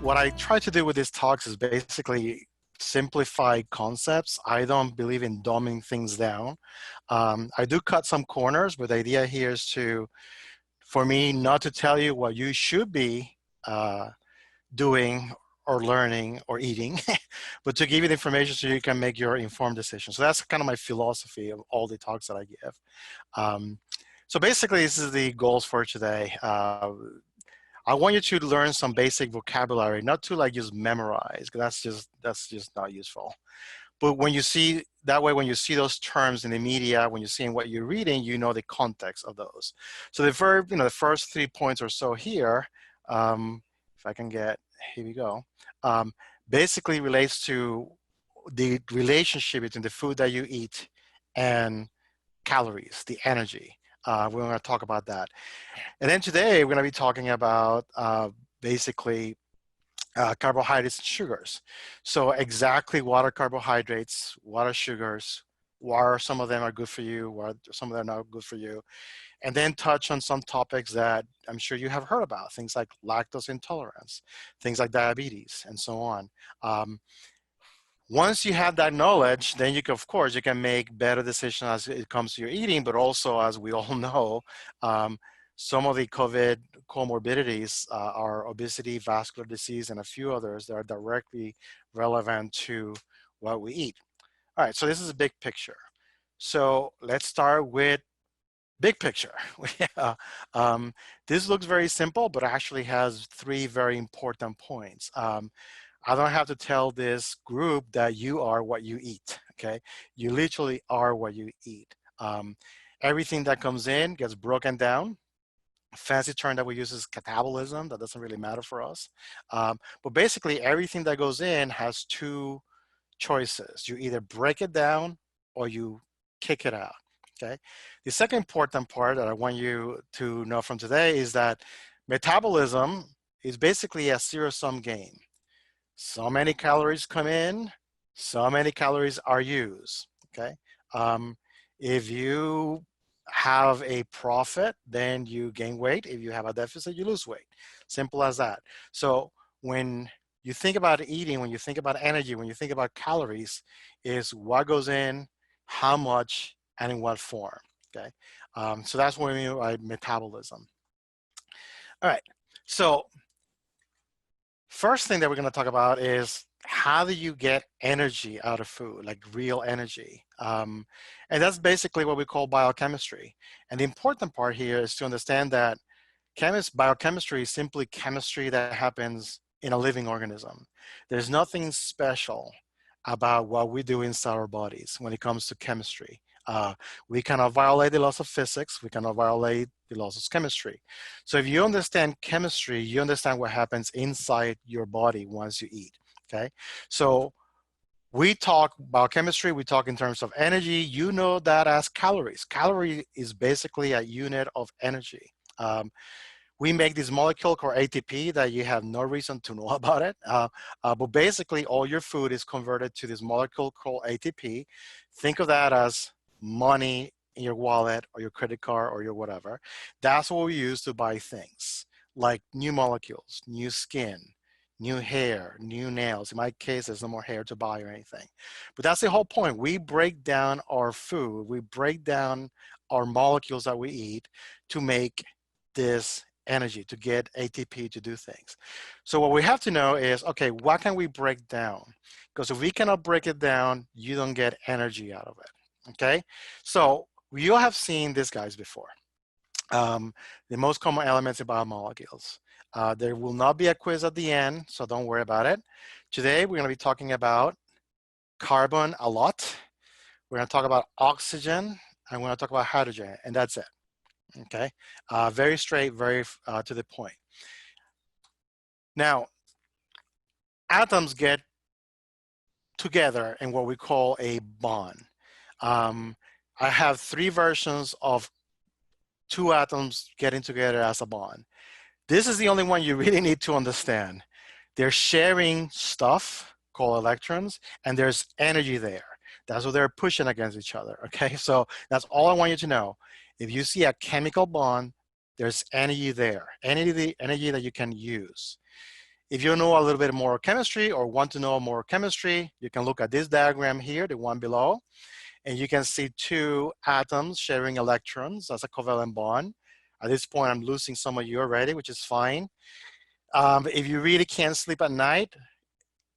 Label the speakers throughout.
Speaker 1: what I try to do with these talks is basically simplify concepts. I don't believe in dumbing things down. I do cut some corners, but the idea here is for me, not to tell you what you should be doing or learning or eating, but to give you the information so you can make your informed decisions. So that's kind of my philosophy of all the talks that I give. So basically, this is the goals for today. I want you to learn some basic vocabulary, not to like just memorize, because that's just not useful. But when you see that way, when you see those terms in the media, when you're seeing what you're reading, you know the context of those. So the verb, the first 3 points or so here, if I can get, here we go, basically relates to the relationship between the food that you eat and calories, the energy. We're going to talk about that. And then today we're going to be talking about basically carbohydrates and sugars. So exactly what are carbohydrates, what are sugars, why some of them are good for you, why some of them are not good for you, and then touch on some topics that I'm sure you have heard about, things like lactose intolerance, things like diabetes, and so on. Once you have that knowledge, then you can, of course, you can make better decisions as it comes to your eating, but also, as we all know, some of the COVID comorbidities are obesity, vascular disease, and a few others that are directly relevant to what we eat. All right, so this is a big picture. So let's start with big picture. This looks very simple, but actually has 3 very important points. I don't have to tell this group that you are what you eat, okay? You literally are what you eat. Everything that comes in gets broken down. A fancy term that we use is catabolism. That doesn't really matter for us. But basically, everything that goes in has 2 choices. You either break it down or you kick it out, okay? The second important part that I want you to know from today is that metabolism is basically a zero-sum game. So many calories come in, so many calories are used, okay? If you have a profit, then you gain weight. If you have a deficit, you lose weight. Simple as that. So when you think about eating, when you think about energy, when you think about calories, is what goes in, how much, and in what form, okay? So that's what we mean by metabolism. All right, so first thing that we're going to talk about is how do you get energy out of food, like real energy? And that's basically what we call biochemistry. And the important part here is to understand that biochemistry is simply chemistry that happens in a living organism. There's nothing special about what we do inside our bodies when it comes to chemistry. We cannot violate the laws of physics. We cannot violate the laws of chemistry. So if you understand chemistry, you understand what happens inside your body once you eat, okay? So we talk biochemistry, we talk in terms of energy. You know that as calories. Calorie is basically a unit of energy. We make this molecule called ATP that you have no reason to know about it. But basically all your food is converted to this molecule called ATP. Think of that as money in your wallet or your credit card or your whatever. That's what we use to buy things like new molecules, new skin, new hair, new nails. In my case, there's no more hair to buy or anything. But that's the whole point. We break down our food. We break down our molecules that we eat to make this energy, to get ATP to do things. So what we have to know is, okay, what can we break down? Because if we cannot break it down, you don't get energy out of it. Okay, so we all have seen these guys before. The most common elements in biomolecules. There will not be a quiz at the end, so don't worry about it. Today, we're going to be talking about carbon a lot. We're going to talk about oxygen, and we're going to talk about hydrogen, and that's it. Okay, very straight, very to the point. Now, atoms get together in what we call a bond. I have 3 versions of 2 atoms getting together as a bond. This is the only one you really need to understand. They're sharing stuff called electrons, and there's energy there. That's what they're pushing against each other, okay? So that's all I want you to know. If you see a chemical bond, there's energy there, energy that you can use. If you know a little bit more chemistry or want to know more chemistry, you can look at this diagram here, the one below, and you can see two atoms sharing electrons as a covalent bond. At this point, I'm losing some of you already, which is fine. If you really can't sleep at night,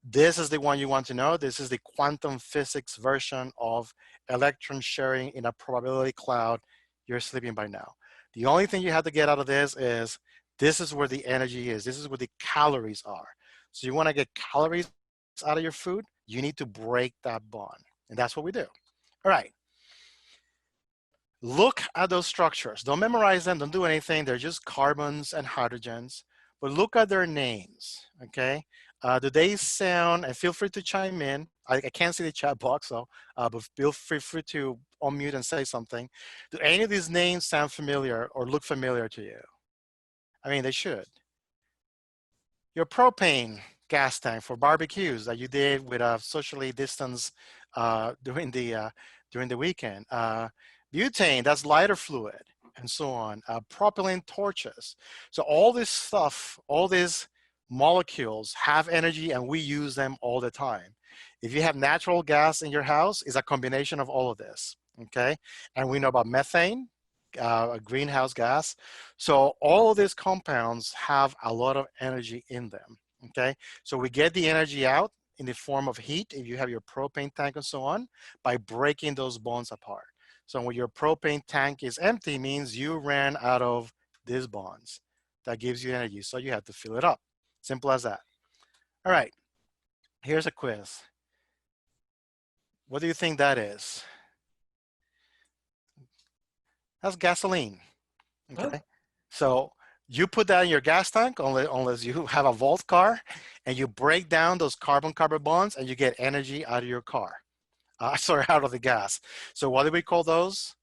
Speaker 1: this is the one you want to know. This is the quantum physics version of electron sharing in a probability cloud. You're sleeping by now. The only thing you have to get out of this is where the energy is. This is where the calories are. So you want to get calories out of your food, you need to break that bond. And that's what we do. All right. Look at those structures. Don't memorize them. Don't do anything. They're just carbons and hydrogens. But look at their names, okay? Do they sound, and feel free to chime in. I can't see the chat box, so, but feel free to unmute and say something. Do any of these names sound familiar or look familiar to you? I mean, they should. Your propane gas tank for barbecues that you did with a socially distanced during the weekend. Butane, that's lighter fluid, and so on. Propylene torches. So all this stuff, all these molecules have energy, and we use them all the time. If you have natural gas in your house, it's a combination of all of this, okay? And we know about methane, a greenhouse gas. So all of these compounds have a lot of energy in them, okay? So we get the energy out in the form of heat, if you have your propane tank and so on, by breaking those bonds apart. So when your propane tank is empty, means you ran out of these bonds. That gives you energy, so you have to fill it up. Simple as that. All right, here's a quiz. What do you think that is? That's gasoline, okay? So you put that in your gas tank, unless you have a Volt car, and you break down those carbon-carbon bonds, and you get energy out of your car. Sorry, out of the gas. So what do we call those?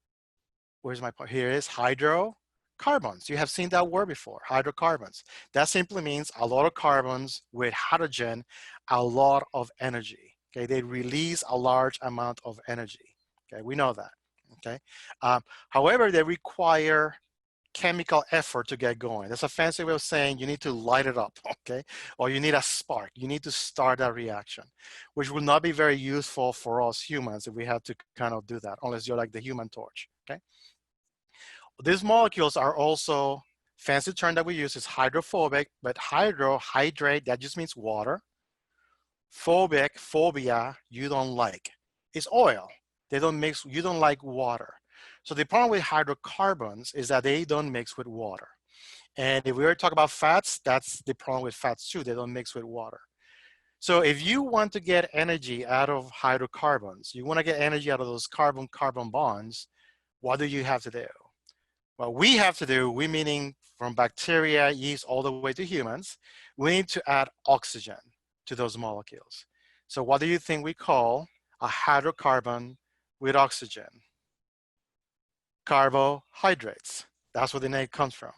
Speaker 1: Where's my part? Here it is, hydrocarbons. You have seen that word before, hydrocarbons. That simply means a lot of carbons with hydrogen, a lot of energy. Okay, they release a large amount of energy. Okay, we know that. Okay, however, they require chemical effort to get going. That's a fancy way of saying you need to light it up, okay? Or you need a spark. You need to start that reaction, which will not be very useful for us humans if we have to kind of do that, unless you're like the Human Torch, okay? These molecules are also, fancy term that we use is hydrophobic, but hydrate, that just means water. Phobic, phobia, you don't like. It's oil. They don't mix, you don't like water. So the problem with hydrocarbons is that they don't mix with water. And if we were to talk about fats, that's the problem with fats too. They don't mix with water. So if you want to get energy out of hydrocarbons, you want to get energy out of those carbon-carbon bonds, what do you have to do? What we have to do, we meaning from bacteria, yeast, all the way to humans, we need to add oxygen to those molecules. So what do you think we call a hydrocarbon with oxygen? Carbohydrates. That's where the name comes from.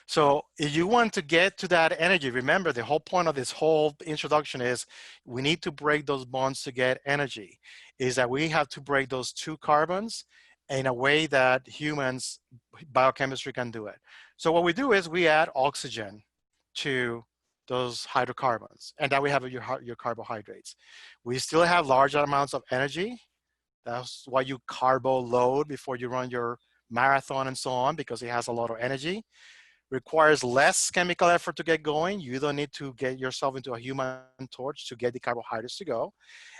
Speaker 1: So if you want to get to that energy, remember the whole point of this whole introduction is we need to break those bonds to get energy, is that we have to break those two carbons in a way that humans, biochemistry can do it. So what we do is we add oxygen to those hydrocarbons, and then we have your carbohydrates. We still have large amounts of energy. That's why you carbo load before you run your marathon and so on, because it has a lot of energy. Requires less chemical effort to get going. You don't need to get yourself into a Human Torch to get the carbohydrates to go.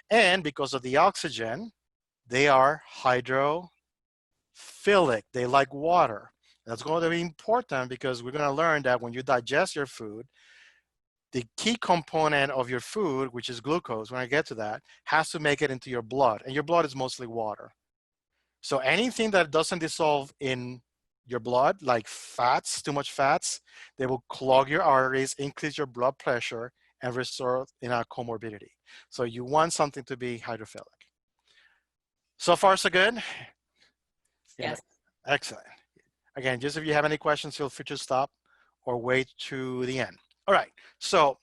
Speaker 1: And because of the oxygen, they are hydrophilic. They like water. That's going to be important because we're going to learn that when you digest your food, the key component of your food, which is glucose, when I get to that, has to make it into your blood. And your blood is mostly water. So anything that doesn't dissolve in your blood, like fats, too much fats, they will clog your arteries, increase your blood pressure, and result in a comorbidity. So you want something to be hydrophilic. So far, so good?
Speaker 2: Yes.
Speaker 1: Excellent. Again, just if you have any questions, feel free to stop or wait to the end. All right, so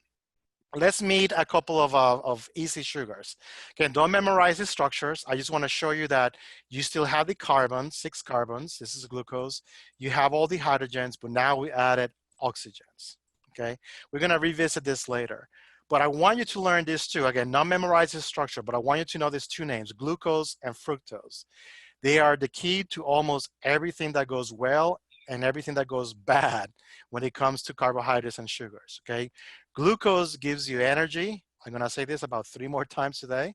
Speaker 1: let's meet a couple of easy sugars. Again, don't memorize the structures. I just want to show you that you still have the carbons, 6 carbons. This is glucose. You have all the hydrogens, but now we added oxygens. okay? We're gonna revisit this later. But I want you to learn this too. Again, not memorize the structure, but I want you to know these two names, glucose and fructose. They are the key to almost everything that goes well and everything that goes bad when it comes to carbohydrates and sugars, okay? Glucose gives you energy. I'm gonna say this about 3 more times today,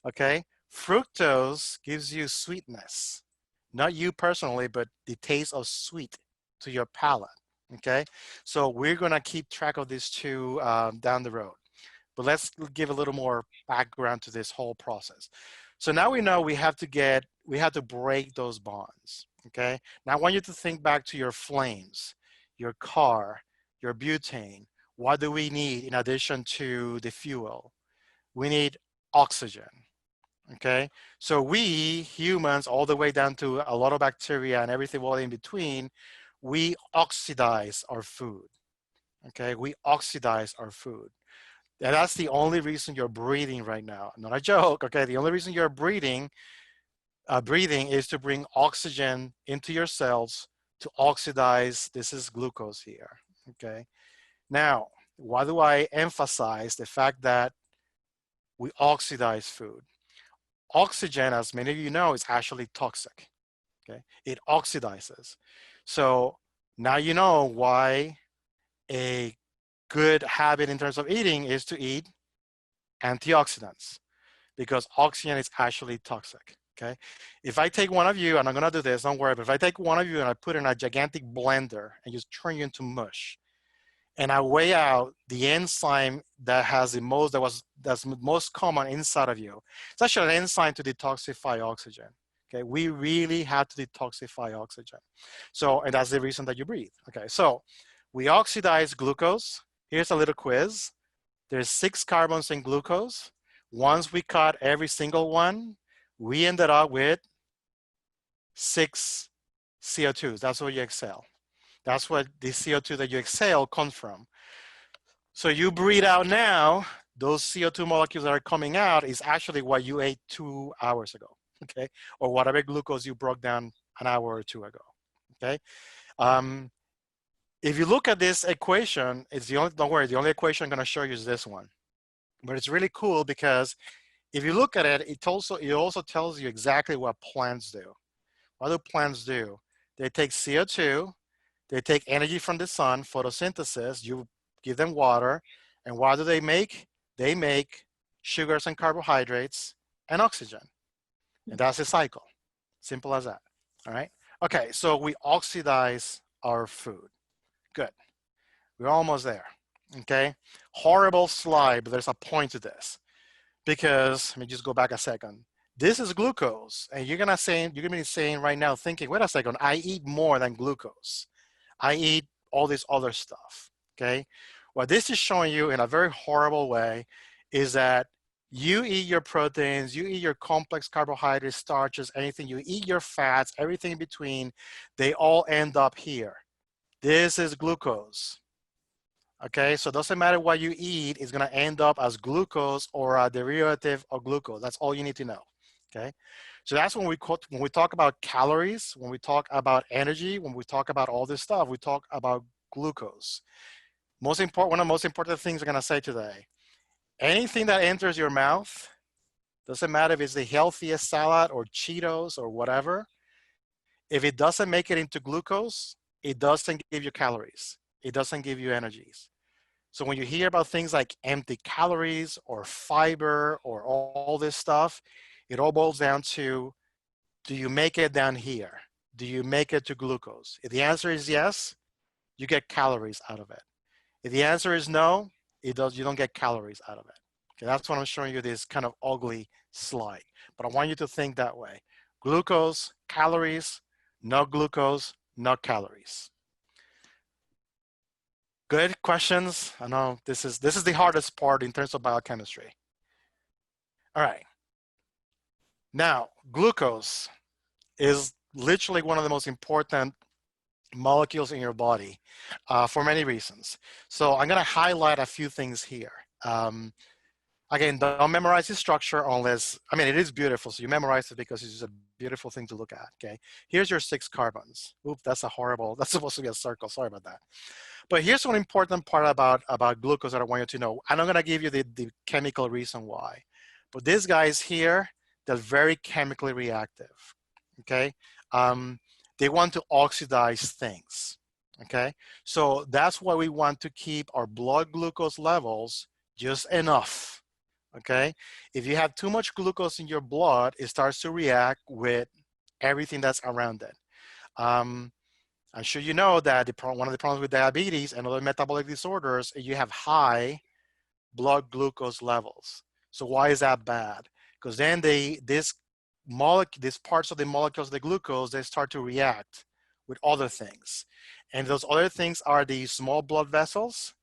Speaker 1: okay? Fructose gives you sweetness. Not you personally, but the taste of sweet to your palate, okay? So we're gonna keep track of these two down the road. But let's give a little more background to this whole process. So now we know we have to break those bonds, okay? Now I want you to think back to your flames, your car, your butane. What do we need in addition to the fuel? We need oxygen, okay? So we humans, all the way down to a lot of bacteria and everything all in between, we oxidize our food, okay? We oxidize our food. And that's the only reason you're breathing right now. Not a joke, okay? The only reason you're breathing is to bring oxygen into your cells to oxidize. This is glucose here, okay? Now, why do I emphasize the fact that we oxidize food? Oxygen, as many of you know, is actually toxic, okay? It oxidizes. So now you know why a good habit in terms of eating is to eat antioxidants, because oxygen is actually toxic, okay? If I take one of you, and I'm gonna do this, don't worry, but if I take one of you and I put it in a gigantic blender and just turn you into mush, and I weigh out the enzyme that has that's most common inside of you, it's actually an enzyme to detoxify oxygen, okay? We really have to detoxify oxygen. So, and that's the reason that you breathe, okay? So we oxidize glucose. Here's a little quiz. There's 6 carbons in glucose. Once we cut every single one, we ended up with 6 CO2s. That's what you exhale. That's what the CO2 that you exhale comes from. So you breathe out now, those CO2 molecules that are coming out is actually what you ate 2 hours ago, okay? Or whatever glucose you broke down an hour or 2 ago, okay? If you look at this equation, it's the only, don't worry, the only equation I'm gonna show you is this one. But it's really cool because if you look at it, it also tells you exactly what plants do. What do plants do? They take CO2, they take energy from the sun, photosynthesis, you give them water, and what do they make? They make sugars and carbohydrates and oxygen. And that's a cycle. Simple as that, all right? Okay, so we oxidize our food. Good, we're almost there, okay? Horrible slide, but there's a point to this. Because, let me just go back a second. This is glucose, and you're gonna be saying right now, thinking, wait a second, I eat more than glucose. I eat all this other stuff, okay? What this is showing you in a very horrible way is that you eat your proteins, you eat your complex carbohydrates, starches, anything, you eat your fats, everything in between, they all end up here. This is glucose. Okay, so it doesn't matter what you eat, it's gonna end up as glucose or a derivative of glucose. That's all you need to know, okay? So that's when we talk about calories, when we talk about energy, when we talk about all this stuff, we talk about glucose. One of the most important things I'm gonna say today, anything that enters your mouth, doesn't matter if it's the healthiest salad or Cheetos or whatever, if it doesn't make it into glucose, it doesn't give you calories. It doesn't give you energies. So when you hear about things like empty calories or fiber or all this stuff, it all boils down to, do you make it down here? Do you make it to glucose? If the answer is yes, you get calories out of it. If the answer is no, you don't get calories out of it. Okay, that's what I'm showing you, this kind of ugly slide. But I want you to think that way. Glucose, calories, no glucose, no calories. Good questions. I know this is the hardest part in terms of biochemistry. All right. Now, glucose is literally one of the most important molecules in your body for many reasons. So I'm going to highlight a few things here. Again, don't memorize the structure unless, I mean, it is beautiful. So you memorize it because it's just a beautiful thing to look at, okay? Here's your 6 carbons. Oops, that's a horrible, that's supposed to be a circle, sorry about that. But here's one important part about glucose that I want you to know. And I'm gonna give you the chemical reason why. But these guys here, they're very chemically reactive, okay? They want to oxidize things, okay? So that's why we want to keep our blood glucose levels just enough, okay? If you have too much glucose in your blood, it starts to react with everything that's around it. I'm sure you know that one of the problems with diabetes and other metabolic disorders is you have high blood glucose levels. So why is that bad? Because then these parts of the molecules of the glucose, they start to react with other things. And those other things are the small blood vessels,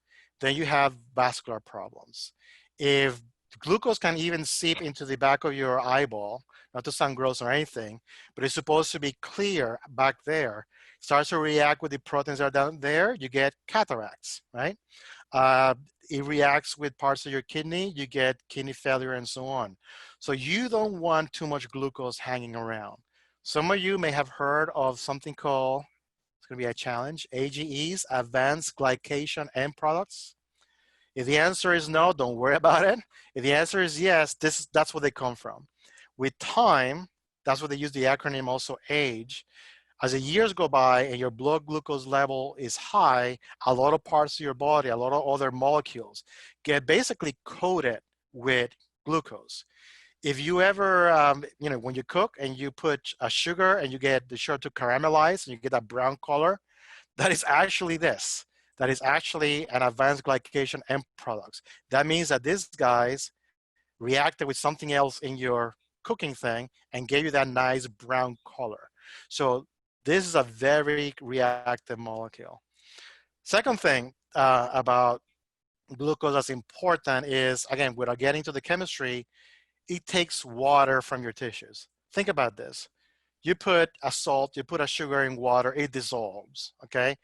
Speaker 1: then you have vascular problems. If glucose can even seep into the back of your eyeball, not to sound gross or anything, but it's supposed to be clear back there, starts to react with the proteins that are down there, you get cataracts, right? It reacts with parts of your kidney, you get kidney failure and so on. So you don't want too much glucose hanging around. Some of you may have heard of something called, it's gonna be a challenge, AGEs, Advanced Glycation End Products. If the answer is no, don't worry about it. If the answer is yes, that's where they come from. With time, that's what they use the acronym also AGE. As the years go by and your blood glucose level is high, a lot of parts of your body, a lot of other molecules get basically coated with glucose. If you ever, when you cook and you put a sugar and you get the sugar to caramelize and you get that brown color, that is actually this. That is actually an advanced glycation end products. That means that these guys reacted with something else in your cooking thing and gave you that nice brown color. So this is a very reactive molecule. Second thing about glucose that's important is, again, without getting to the chemistry, it takes water from your tissues. Think about this. You put a salt, you put a sugar in water, it dissolves, okay?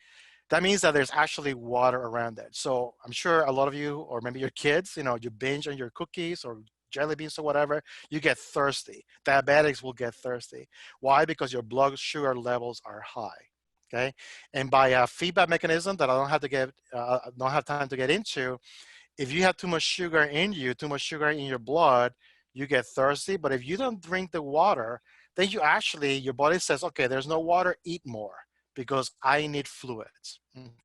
Speaker 1: That means that there's actually water around it. So I'm sure a lot of you, or maybe your kids, you binge on your cookies or jelly beans or whatever, you get thirsty. Diabetics will get thirsty. Why? Because your blood sugar levels are high, okay? And by a feedback mechanism that I don't have time to get into, if you have too much sugar in you, too much sugar in your blood, you get thirsty. But if you don't drink the water, then your body says, okay, there's no water, eat more because I need fluids,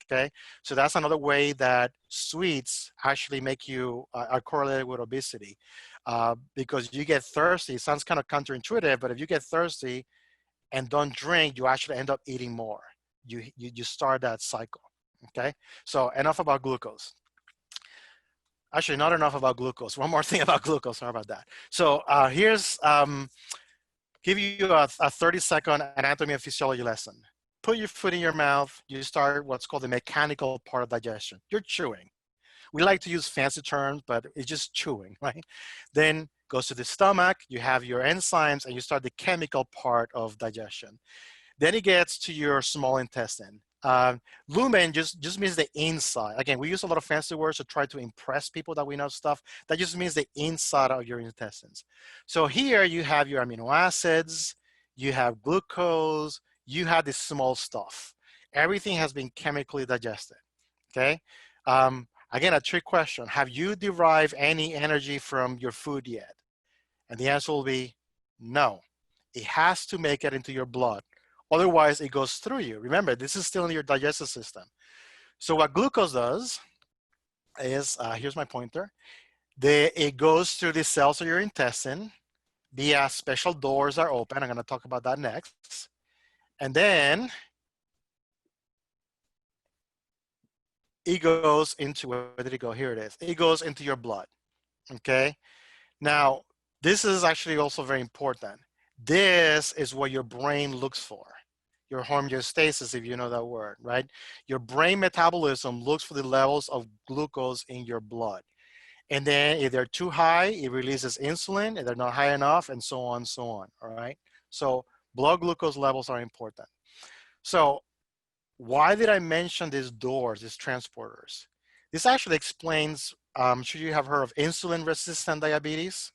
Speaker 1: okay? So that's another way that sweets actually make you, are correlated with obesity because you get thirsty. It sounds kind of counterintuitive, but if you get thirsty and don't drink, you actually end up eating more. You start that cycle, okay? So enough about glucose. Actually, not enough about glucose. One more thing about glucose, sorry about that. So here's, give you a 30-second anatomy and physiology lesson. Put your foot in your mouth, you start what's called the mechanical part of digestion. You're chewing. We like to use fancy terms, but it's just chewing, right? Then goes to the stomach, you have your enzymes, and you start the chemical part of digestion. Then it gets to your small intestine. Lumen just means the inside. Again, we use a lot of fancy words to try to impress people that we know stuff. That just means the inside of your intestines. So here you have your amino acids, you have glucose, you have this small stuff. Everything has been chemically digested, okay? Again, a trick question. Have you derived any energy from your food yet? And the answer will be no. It has to make it into your blood. Otherwise, it goes through you. Remember, this is still in your digestive system. So what glucose does is, here's my pointer. It goes through the cells of your intestine via special doors are open. I'm going to talk about that next. And then it goes into, where did it go? Here it is. It goes into your blood, okay? Now, this is actually also very important. This is what your brain looks for. Your homeostasis, if you know that word, right? Your brain metabolism looks for the levels of glucose in your blood. And then if they're too high, it releases insulin. If they're not high enough, and so on, all right? So blood glucose levels are important. So why did I mention these doors, these transporters? This actually explains, I'm sure you have heard of insulin-resistant diabetes.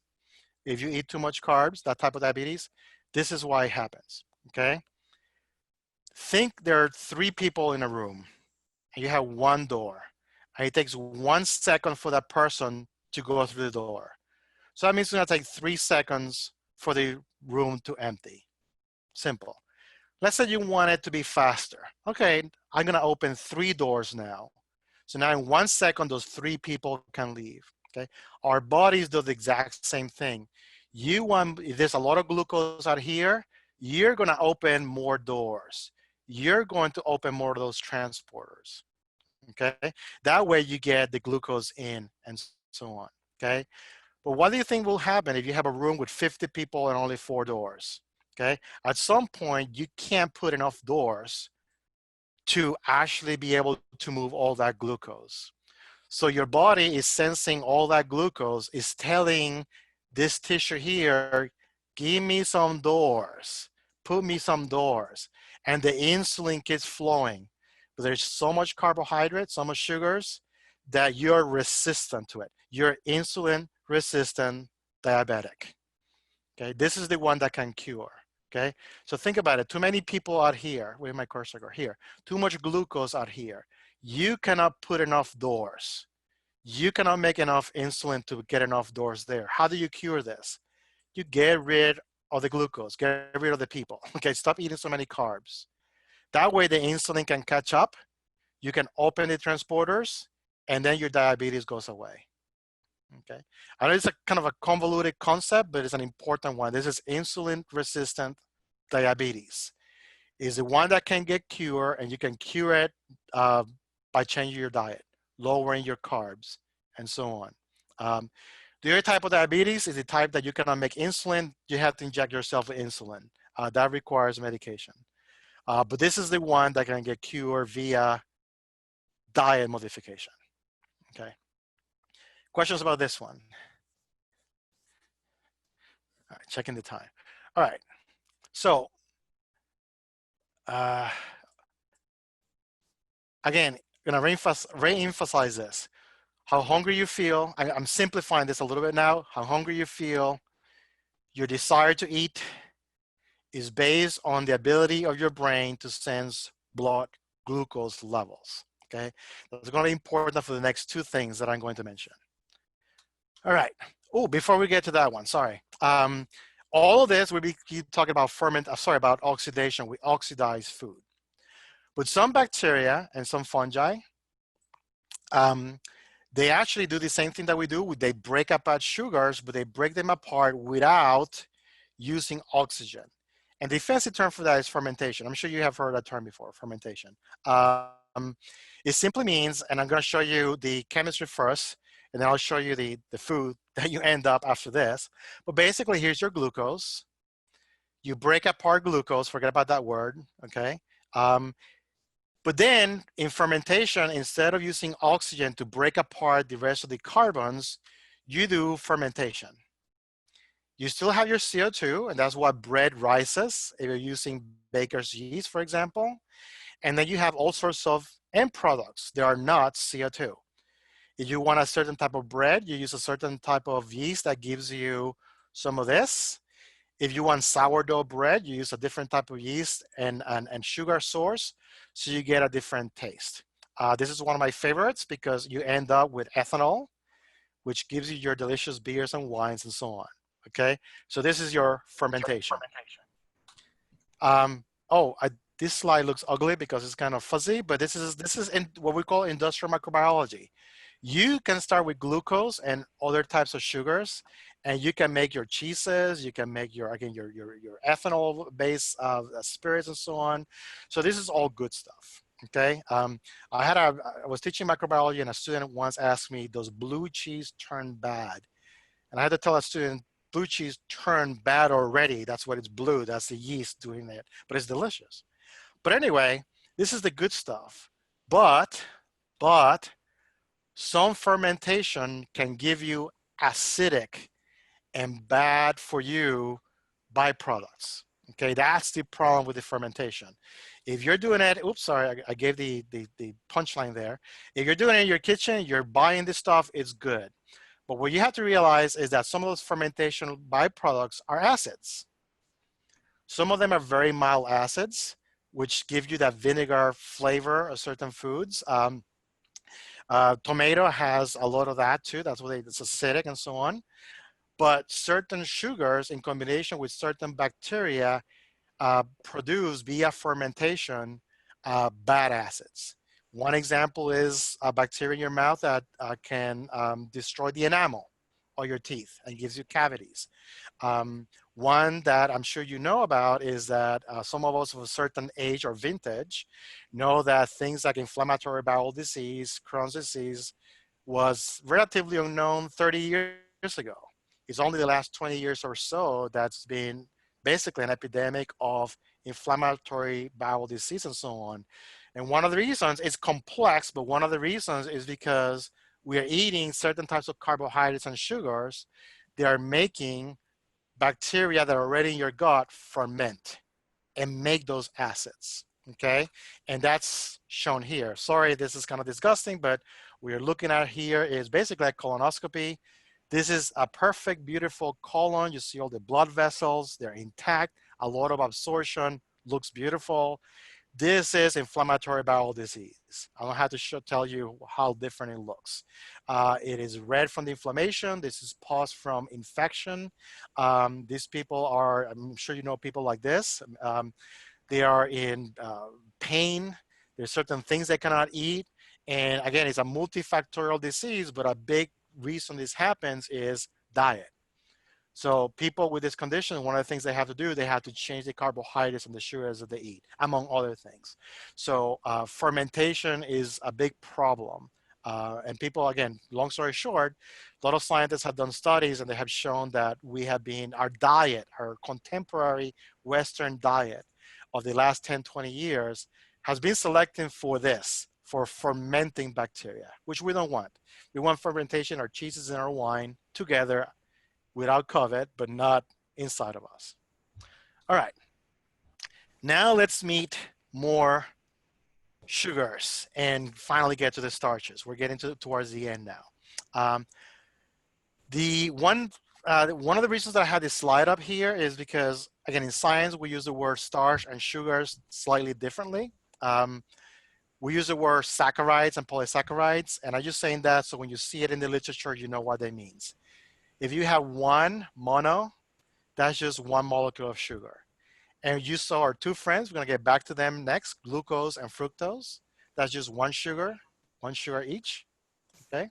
Speaker 1: If you eat too much carbs, that type of diabetes, This is why it happens, okay? Think there are 3 people in a room and you have one door and it takes 1 second for that person to go through the door. So that means it's gonna take 3 seconds for the room to empty. Simple. Let's say you want it to be faster. Okay, I'm gonna open 3 doors now. So now in 1 second, those 3 people can leave, okay? Our bodies do the exact same thing. If there's a lot of glucose out here, you're gonna open more doors. You're going to open more of those transporters, okay? That way you get the glucose in and so on, okay? But what do you think will happen if you have a room with 50 people and only 4 doors, okay? At some point, you can't put enough doors to actually be able to move all that glucose. So your body is sensing all that glucose, is telling this tissue here, give me some doors, put me some doors. And the insulin keeps flowing. But there's so much carbohydrate, so much sugars, that you're resistant to it. You're insulin resistant diabetic. Okay, this is the one that can cure. Okay, so think about it. Too many people out here, where my cursor go? Here. Too much glucose out here. You cannot put enough doors. You cannot make enough insulin to get enough doors there. How do you cure this? You get rid of the glucose, get rid of the people. Okay, stop eating so many carbs. That way the insulin can catch up. You can open the transporters and then your diabetes goes away. Okay, I know it's a kind of a convoluted concept, but it's an important one. This is insulin resistant diabetes. Is the one that can get cured, and you can cure it by changing your diet, lowering your carbs, and so on. The other type of diabetes is the type that you cannot make insulin. You have to inject yourself with insulin. That requires medication. But this is the one that can get cured via diet modification. Okay. Questions about this one? All right, checking the time. All right. So, again, I'm going to re-emphasize this. How hungry you feel, I'm simplifying this a little bit now. How hungry you feel, your desire to eat is based on the ability of your brain to sense blood glucose levels, okay? That's going to be important for the next 2 things that I'm going to mention. All right. Oh, before we get to that one, sorry. All of this, we keep talking about about oxidation. We oxidize food. But some bacteria and some fungi, they actually do the same thing that we do. They break apart sugars, but they break them apart without using oxygen. And the fancy term for that is fermentation. I'm sure you have heard that term before, fermentation. It simply means, and I'm going to show you the chemistry first, and then I'll show you the food that you end up after this. But basically, here's your glucose. You break apart glucose, forget about that word, okay? But then in fermentation, instead of using oxygen to break apart the rest of the carbons, you do fermentation. You still have your CO2, and that's what bread rises if you're using baker's yeast, for example. And then you have all sorts of end products. They are not CO2. If you want a certain type of bread, you use a certain type of yeast that gives you some of this. If you want sourdough bread, you use a different type of yeast and sugar source, so you get a different taste. This is one of my favorites because you end up with ethanol, which gives you your delicious beers and wines and so on. Okay, so this is your fermentation. This slide looks ugly because it's kind of fuzzy, but this is in what we call industrial microbiology. You can start with glucose and other types of sugars, and you can make your cheeses. You can make your ethanol-based spirits and so on. So this is all good stuff. Okay, I was teaching microbiology, and a student once asked me, "Does blue cheese turn bad?" And I had to tell a student, blue cheese turned bad already. That's what it's blue. That's the yeast doing it, but it's delicious. But anyway, this is the good stuff. But some fermentation can give you acidic and bad for you byproducts. Okay, that's the problem with the fermentation. If you're doing it, oops, sorry, I gave the punchline there. If you're doing it in your kitchen, you're buying this stuff, it's good. But what you have to realize is that some of those fermentation byproducts are acids. Some of them are very mild acids, which give you that vinegar flavor of certain foods. Tomato has a lot of that too. That's why it's acidic and so on. But certain sugars in combination with certain bacteria produce via fermentation bad acids. One example is a bacteria in your mouth that can destroy the enamel of your teeth and gives you cavities. One that I'm sure you know about is that some of us of a certain age or vintage know that things like inflammatory bowel disease, Crohn's disease, was relatively unknown 30 years ago. It's only the last 20 years or so that's been basically an epidemic of inflammatory bowel disease and so on. And one of the reasons, it's complex, but one of the reasons is because we are eating certain types of carbohydrates and sugars. They are making bacteria that are already in your gut ferment and make those acids, okay? And that's shown here. Sorry, this is kind of disgusting, but what you're looking at here is basically a colonoscopy. This is a perfect, beautiful colon. You see all the blood vessels, they're intact, a lot of absorption, looks beautiful. This is inflammatory bowel disease. I don't have to tell you how different it looks. It is red from the inflammation. This is pus from infection. These people are, I'm sure you know people like this. They are in pain. There's certain things they cannot eat. And again, it's a multifactorial disease, but a big reason this happens is diet. So people with this condition, one of the things they have to do, they have to change the carbohydrates and the sugars that they eat, among other things. So fermentation is a big problem. And people, again, long story short, a lot of scientists have done studies and they have shown that our diet, our contemporary Western diet of the last 10, 20 years has been selecting for this, for fermenting bacteria, which we don't want. We want fermentation, our cheeses and our wine together without COVID, but not inside of us. All right, now let's meet more sugars and finally get to the starches. We're getting towards the end now. One of the reasons that I had this slide up here is because, again, in science, we use the word starch and sugars slightly differently. We use the word saccharides and polysaccharides, and I'm just saying that so when you see it in the literature, you know what that means. If you have one mono, that's just one molecule of sugar. And you saw our two friends, we're gonna get back to them next, glucose and fructose. That's just one sugar each, okay?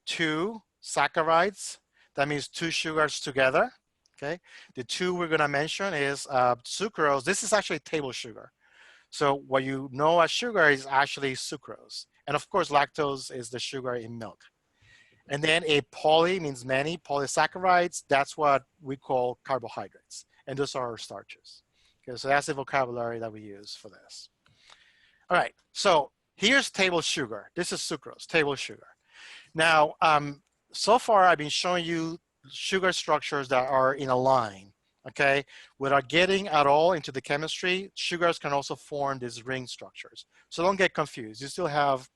Speaker 1: Two saccharides, that means two sugars together, okay? The two we're gonna mention is sucrose. This is actually table sugar. So what you know as sugar is actually sucrose. And of course, lactose is the sugar in milk. And then a poly means many, polysaccharides, that's what we call carbohydrates. And those are our starches. Okay, so that's the vocabulary that we use for this. All right, so here's table sugar. This is sucrose, table sugar. Now, so far I've been showing you sugar structures that are in a line, okay? Without getting at all into the chemistry, sugars can also form these ring structures. So don't get confused. You still have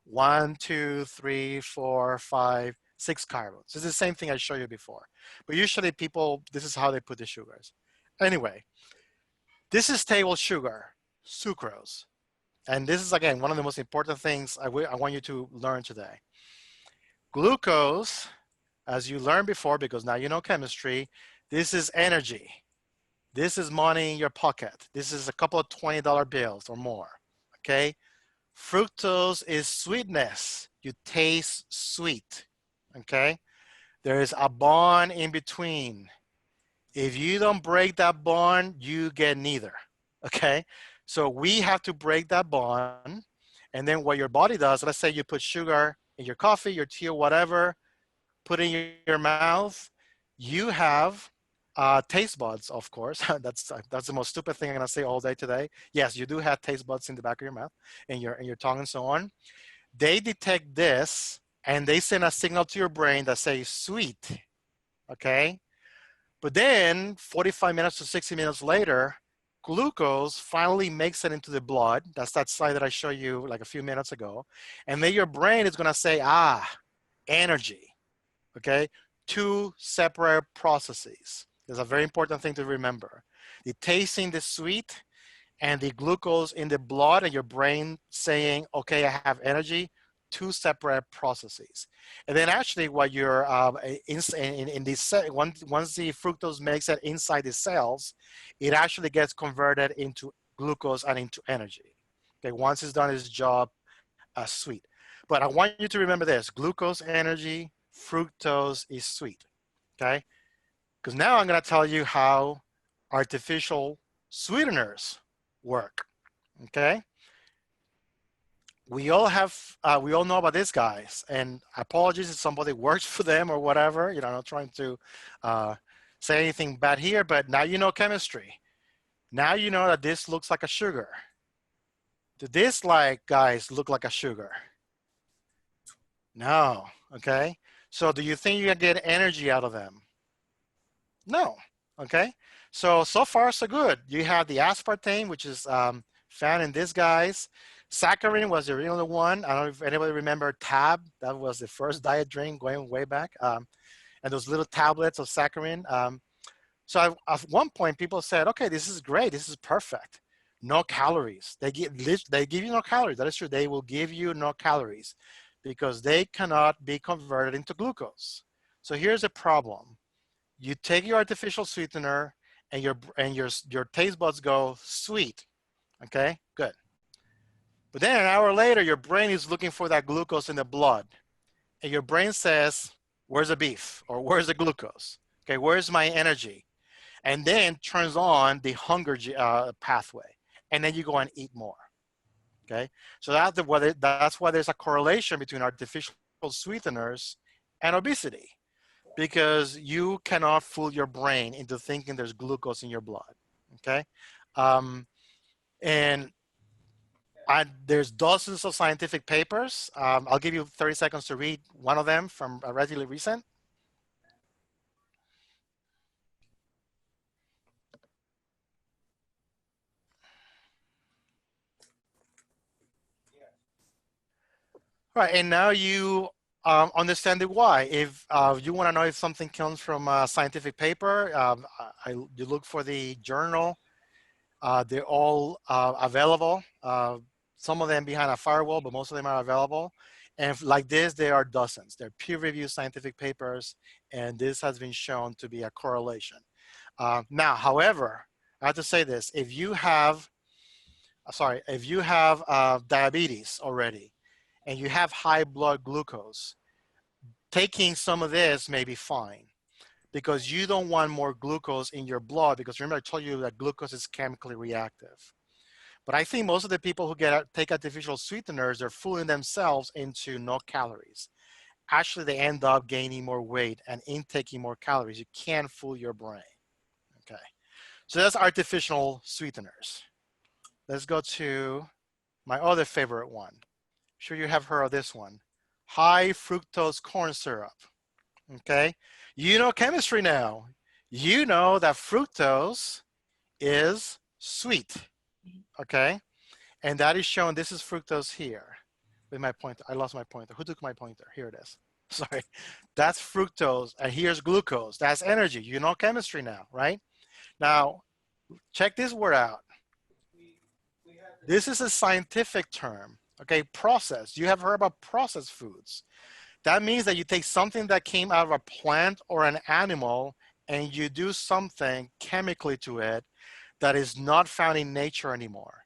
Speaker 1: 1, 2, 3, 4, 5, 6 carbons. This is the same thing I showed you before. But usually people, this is how they put the sugars. Anyway, this is table sugar, sucrose. And this is, again, one of the most important things I want you to learn today. Glucose, as you learned before, because now you know chemistry, this is energy. This is money in your pocket. This is a couple of $20 bills or more, okay? Fructose is sweetness. You taste sweet, okay? There is a bond in between. If you don't break that bond, you get neither, okay? So we have to break that bond. And then what your body does, let's say you put sugar in your coffee, your tea, or whatever, put it in your mouth, you have taste buds, of course. That's the most stupid thing I'm gonna say all day today. Yes, you do have taste buds in the back of your mouth, in your tongue and so on. They detect this and they send a signal to your brain that says sweet, okay? But then 45 minutes to 60 minutes later, glucose finally makes it into the blood. That's that slide that I showed you like a few minutes ago. And then your brain is gonna say, energy, okay? two separate processes. There's a very important thing to remember. The tasting the sweet and the glucose in the blood and your brain saying, okay, I have energy, two separate processes. And then actually what you're, in this, once the fructose makes it inside the cells, it actually gets converted into glucose and into energy. Okay, once it's done its job, sweet. But I want you to remember this, glucose energy, fructose is sweet, okay? Because now I'm gonna tell you how artificial sweeteners work, okay? We all know about these guys, and apologies if somebody works for them or whatever, you know, I'm not trying to say anything bad here, but now you know chemistry. Now you know that this looks like a sugar. Do this guys look like a sugar? No, okay? So do you think you can get energy out of them? No, okay? So far so good. You have the aspartame, which is found in these guys. Saccharin was the original one. I don't know if anybody remember Tab. That was the first diet drink going way back. And those little tablets of saccharin. So at one point, people said, okay, this is great. This is perfect. No calories. They give you no calories. That is true. They will give you no calories because they cannot be converted into glucose. So here's a problem. You take your artificial sweetener and your taste buds go sweet. Okay, good. But then an hour later, your brain is looking for that glucose in the blood. And your brain says, where's the beef? Or where's the glucose? Okay, where's my energy? And then turns on the hunger pathway. And then you go and eat more. Okay, so that's why there's a correlation between artificial sweeteners and obesity, because you cannot fool your brain into thinking there's glucose in your blood. Okay, and there's dozens of scientific papers. I'll give you 30 seconds to read one of them from relatively recent. All right, and now you understand the why. If you want to know if something comes from a scientific paper, you look for the journal. They're all available. Some of them behind a firewall, but most of them are available. And like this, there are dozens. They're peer-reviewed scientific papers, and this has been shown to be a correlation. Now, however, I have to say this: if you have diabetes already, and you have high blood glucose, taking some of this may be fine, because you don't want more glucose in your blood, because remember I told you that glucose is chemically reactive. But I think most of the people who take artificial sweeteners, they're fooling themselves into no calories. Actually, they end up gaining more weight and intaking more calories. You can't fool your brain. Okay, so that's artificial sweeteners. Let's go to my other favorite one. I'm sure you have heard of this one. High fructose corn syrup. Okay, you know chemistry now. You know that fructose is sweet. Okay, and that is shown. This is fructose here with my pointer. I lost my pointer. Who took my pointer? Here it is. Sorry, that's fructose, and here's glucose. That's energy. You know chemistry now, right? Now, check this word out. This is a scientific term. Okay, processed. You have heard about processed foods. That means that you take something that came out of a plant or an animal and you do something chemically to it that is not found in nature anymore.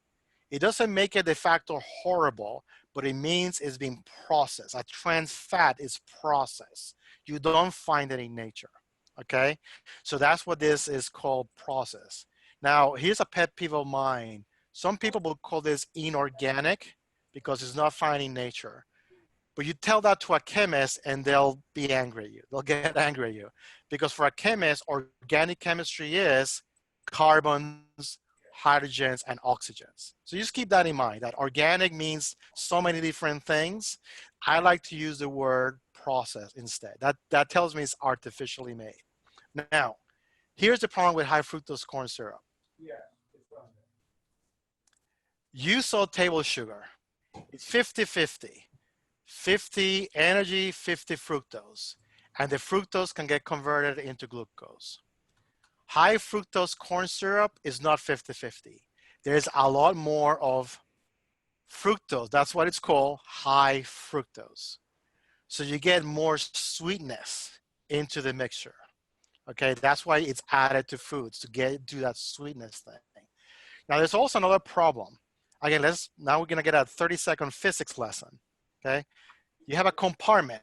Speaker 1: It doesn't make it de facto horrible, but it means it's being processed. A trans fat is processed. You don't find it in nature, okay? So that's what this is called, process. Now, here's a pet peeve of mine. Some people will call this inorganic because it's not found in nature. But you tell that to a chemist and they'll be angry at you. They'll get angry at you. Because for a chemist, organic chemistry is carbons, hydrogens, and oxygens. So just keep that in mind, that organic means so many different things. I like to use the word process instead. That tells me it's artificially made. Now, here's the problem with high fructose corn syrup. You saw table sugar. It's 50-50. 50 energy, 50 fructose. and the fructose can get converted into glucose. High fructose corn syrup is not 50-50. There's a lot more of fructose. That's what it's called, high fructose. So you get more sweetness into the mixture. Okay, that's why it's added to foods to do that sweetness thing. Now there's also another problem. Again, now we're gonna get a 30-second physics lesson. Okay, you have a compartment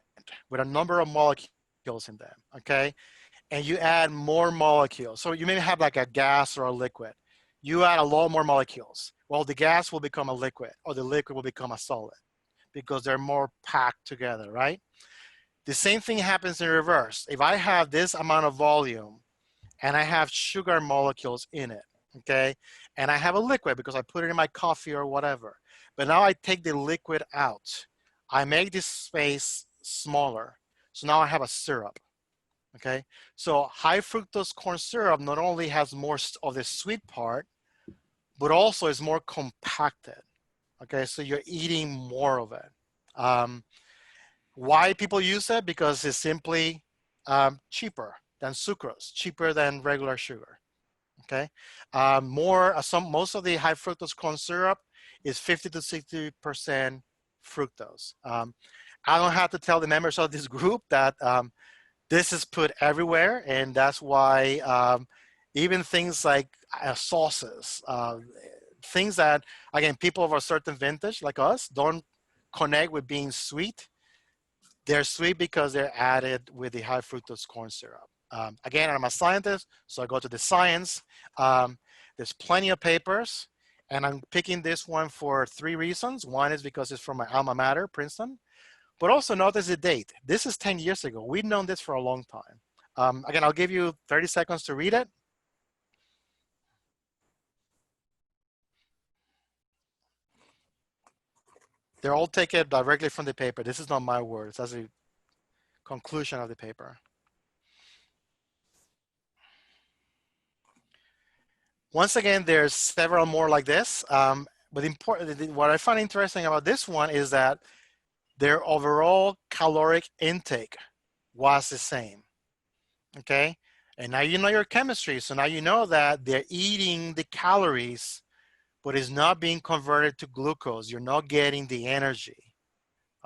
Speaker 1: with a number of molecules in them. Okay, and you add more molecules. So you may have like a gas or a liquid. You add a lot more molecules. Well, the gas will become a liquid, or the liquid will become a solid because they're more packed together, right? The same thing happens in reverse. If I have this amount of volume and I have sugar molecules in it, okay, and I have a liquid because I put it in my coffee or whatever, but now I take the liquid out. I make this space smaller. So now I have a syrup. Okay, so high fructose corn syrup not only has more of the sweet part, but also is more compacted. Okay, so you're eating more of it. Why people use it? Because it's simply cheaper than sucrose, cheaper than regular sugar. Okay, most of the high fructose corn syrup is 50 to 60% fructose. I don't have to tell the members of this group that this is put everywhere, and that's why even things like sauces, things that, again, people of a certain vintage like us don't connect with being sweet. They're sweet because they're added with the high fructose corn syrup. Again, I'm a scientist, so I go to the science. There's plenty of papers, and I'm picking this one for 3 reasons. One is because it's from my alma mater, Princeton. But also notice the date. This is 10 years ago. We've known this for a long time. Again, I'll give you 30 seconds to read it. They're all taken directly from the paper. This is not my words. That's the conclusion of the paper. Once again, there's several more like this. But what I find interesting about this one is that their overall caloric intake was the same. Okay, and now you know your chemistry, so now you know that they're eating the calories, but it's not being converted to glucose. You're not getting the energy.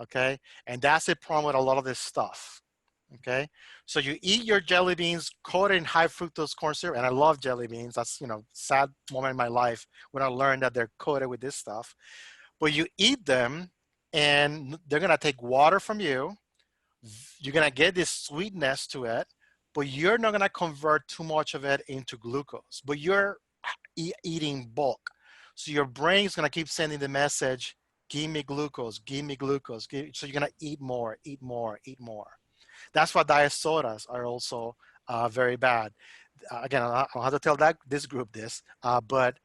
Speaker 1: Okay, and that's the problem with a lot of this stuff. Okay, so you eat your jelly beans coated in high fructose corn syrup, and I love jelly beans. That's, sad moment in my life when I learned that they're coated with this stuff. But you eat them, and they're gonna take water from you. You're gonna get this sweetness to it, but you're not gonna convert too much of it into glucose. But you're eating bulk, so your brain's gonna keep sending the message, "Give me glucose, give me glucose." So you're gonna eat more, eat more, eat more. That's why diet sodas are also very bad. Again, I'll have to tell this group this, but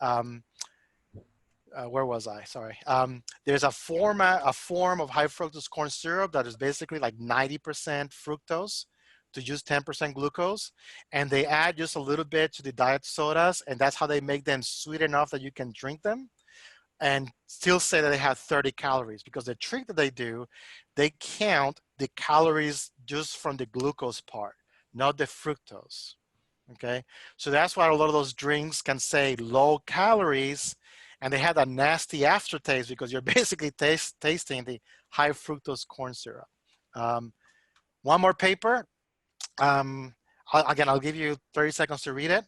Speaker 1: where was I? Sorry. There's a form of high fructose corn syrup that is basically like 90% fructose to use 10% glucose, and they add just a little bit to the diet sodas, and that's how they make them sweet enough that you can drink them and still say that they have 30 calories, because the trick that they do, they count the calories just from the glucose part, not the fructose. Okay, so that's why a lot of those drinks can say low calories, and they have that nasty aftertaste because you're basically tasting the high fructose corn syrup. One more paper. Again, I'll give you 30 seconds to read it.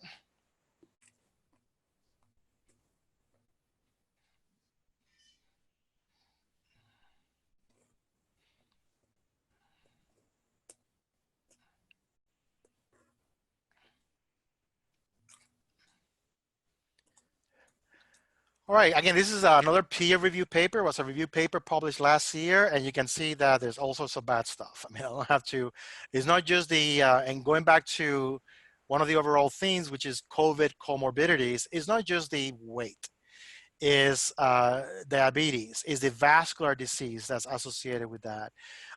Speaker 1: All right, again, this is another peer review paper. It was a review paper published last year, and you can see that there's all sorts of bad stuff. I mean, I don't have to, it's not just the, and going back to one of the overall themes, which is COVID comorbidities, it's not just the weight, is diabetes, is the vascular disease that's associated with that.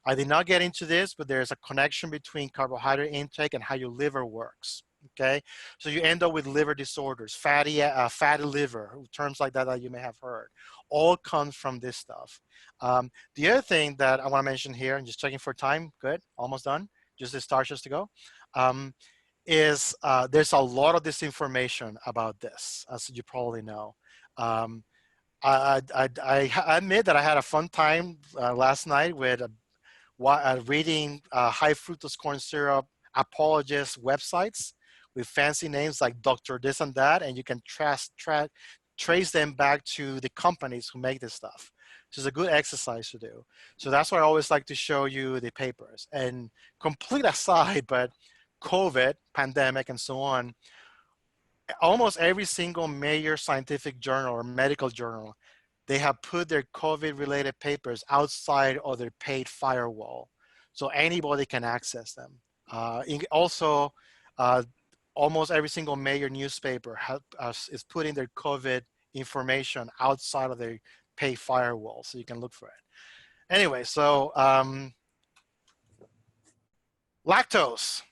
Speaker 1: I did not get into this, but there's a connection between carbohydrate intake and how your liver works. Okay, so you end up with liver disorders, fatty liver, terms like that you may have heard, all comes from this stuff. The other thing that I want to mention here, and just checking for time, good, almost done. just the starches to go, um, is there's a lot of disinformation about this, as you probably know. Um, I admit that I had a fun time last night with reading high fructose corn syrup apologist websites with fancy names like Dr. This and that, and you can trace them back to the companies who make this stuff. So it's a good exercise to do. So that's why I always like to show you the papers. And complete aside, but COVID, pandemic, and so on, almost every single major scientific journal or medical journal, they have put their COVID-related papers outside of their paid firewall, so anybody can access them. Also, uh, almost every single major newspaper is putting their COVID information outside of their paid firewall, so you can look for it. Anyway, so lactose.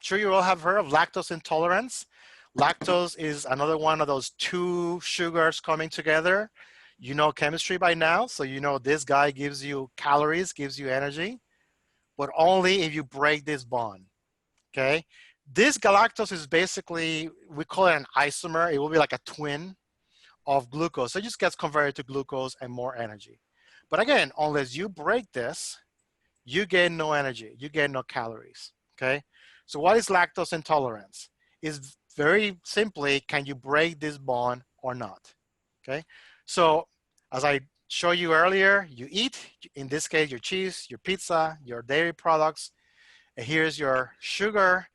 Speaker 1: Sure you all have heard of lactose intolerance. Lactose is another one of those two sugars coming together. You know chemistry by now, so you know this guy gives you calories, gives you energy, but only if you break this bond, okay? This galactose is basically, we call it an isomer. It will be like a twin of glucose. So it just gets converted to glucose and more energy. But again, unless you break this, you get no energy, you get no calories, okay? So what is lactose intolerance? It's very simply, can you break this bond or not, okay? So as I showed you earlier, you eat, in this case, your cheese, your pizza, your dairy products, and here's your sugar,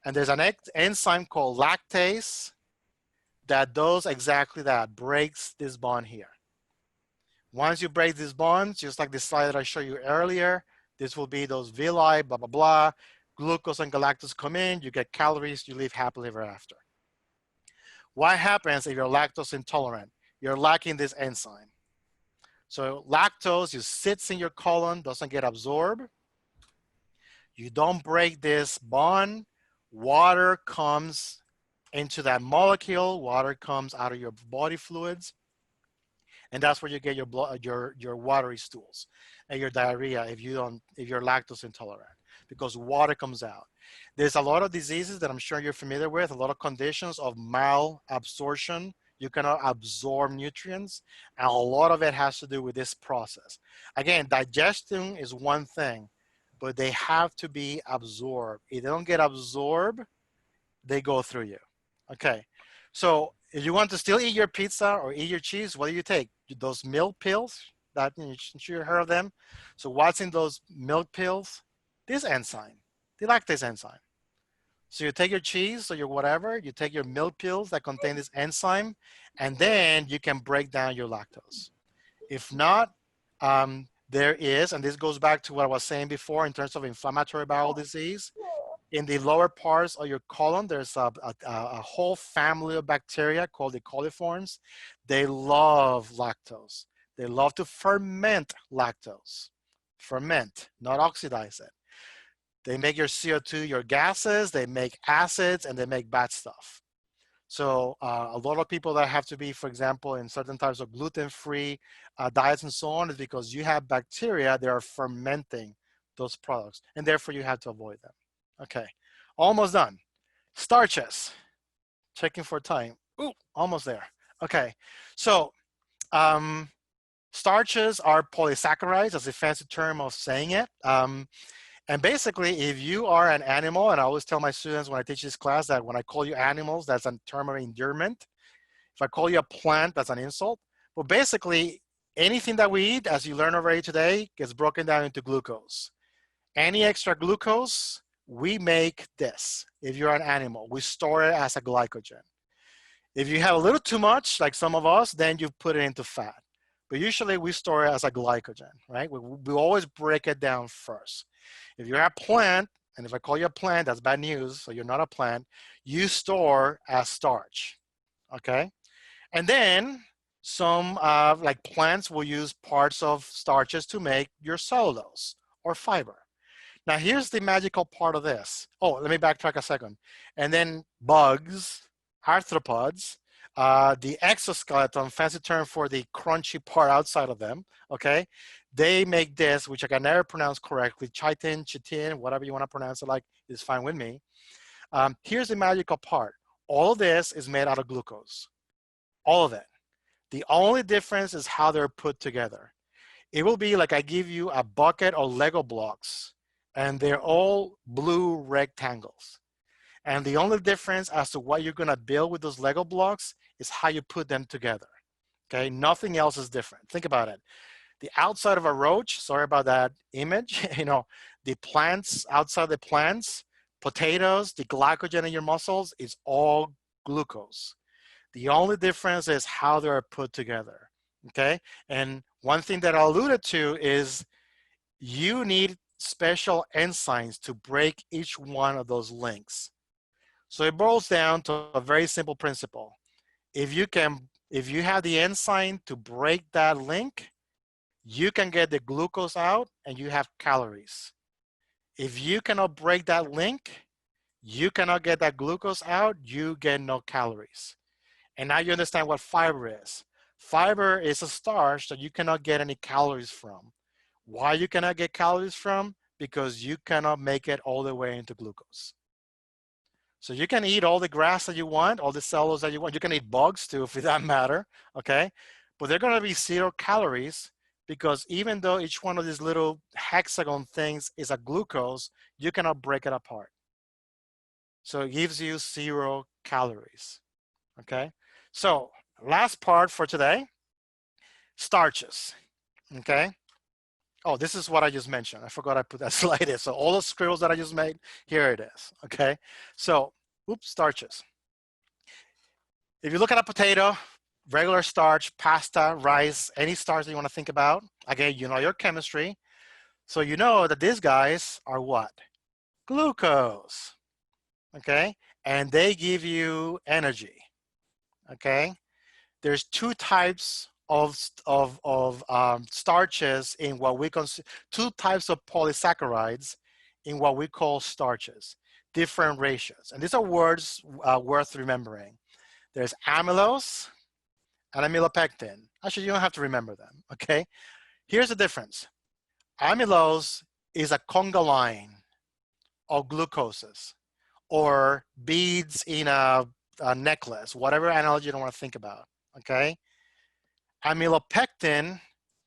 Speaker 1: and there's an enzyme called lactase that does exactly that, breaks this bond here. Once you break these bonds, just like the slide that I showed you earlier, this will be those villi, blah, blah, blah. Glucose and galactose come in, you get calories, you live happily ever after. What happens if you're lactose intolerant? You're lacking this enzyme. So lactose just sits in your colon, doesn't get absorbed. You don't break this bond. Water comes into that molecule. Water comes out of your body fluids. And that's where you get your blood, your watery stools and your diarrhea if you're lactose intolerant, because water comes out. There's a lot of diseases that I'm sure you're familiar with, a lot of conditions of malabsorption. You cannot absorb nutrients, and a lot of it has to do with this process. Again, digestion is one thing, but they have to be absorbed. If they don't get absorbed, they go through you. Okay, so if you want to still eat your pizza or eat your cheese, what do you take? Those milk pills, that you sure heard of them. So what's in those milk pills? This enzyme, the lactase enzyme. So you take your cheese or your whatever, you take your milk pills that contain this enzyme, and then you can break down your lactose. If not, there is, and this goes back to what I was saying before in terms of inflammatory bowel disease, in the lower parts of your colon, there's a whole family of bacteria called the coliforms. They love lactose. They love to ferment lactose. Ferment, not oxidize it. They make your CO2, your gases, they make acids, and they make bad stuff. So a lot of people that have to be, for example, in certain types of gluten-free diets and so on, is because you have bacteria that are fermenting those products, and therefore you have to avoid them. Okay, almost done. Starches, checking for time. Ooh, almost there. Okay, so starches are polysaccharides, that's a fancy term of saying it. And basically, if you are an animal, and I always tell my students when I teach this class that when I call you animals, that's a term of endearment. If I call you a plant, that's an insult. But basically, anything that we eat, as you learned already today, gets broken down into glucose. Any extra glucose, we make this. If you're an animal, we store it as a glycogen. If you have a little too much, like some of us, then you put it into fat. But usually we store it as a glycogen, right? We always break it down first. If you're a plant, and if I call you a plant, that's bad news, so you're not a plant, you store as starch, okay? And then some like plants will use parts of starches to make your cellulose or fiber. Now here's the magical part of this. Oh, let me backtrack a second. And then bugs, arthropods, the exoskeleton, fancy term for the crunchy part outside of them, okay? They make this, which I can never pronounce correctly, chitin, whatever you want to pronounce it like is fine with me. Here's the magical part. All of this is made out of glucose, all of it. The only difference is how they're put together. It will be like I give you a bucket of Lego blocks and they're all blue rectangles. And the only difference as to what you're gonna build with those Lego blocks is how you put them together, okay? Nothing else is different. Think about it. The outside of a roach, sorry about that image, you know, the plants, outside the plants, potatoes, the glycogen in your muscles is all glucose. The only difference is how they're put together, okay? And one thing that I alluded to is you need special enzymes to break each one of those links. So it boils down to a very simple principle. If you have the enzyme to break that link, you can get the glucose out and you have calories. If you cannot break that link, you cannot get that glucose out, you get no calories. And now you understand what fiber is. Fiber is a starch that you cannot get any calories from. Why you cannot get calories from? Because you cannot make it all the way into glucose. So you can eat all the grass that you want, all the cellulose that you want. You can eat bugs too, if that matter, okay? But they're gonna be 0 calories because even though each one of these little hexagon things is a glucose, you cannot break it apart. So it gives you 0 calories, okay? So last part for today, starches, okay? Oh, this is what I just mentioned. I forgot I put that slide in. So all the scribbles that I just made, here it is, okay? So, oops, starches. If you look at a potato, regular starch, pasta, rice, any starch that you want to think about, again, you know your chemistry. So you know that these guys are what? Glucose, okay? And they give you energy, okay? There's 2 types of starches in what we consider, 2 types of polysaccharides in what we call starches, different ratios. And these are words worth remembering. There's amylose and amylopectin. Actually, you don't have to remember them, okay? Here's the difference. Amylose is a conga line of glucoses or beads in a necklace, whatever analogy you don't want to think about, okay? Amylopectin,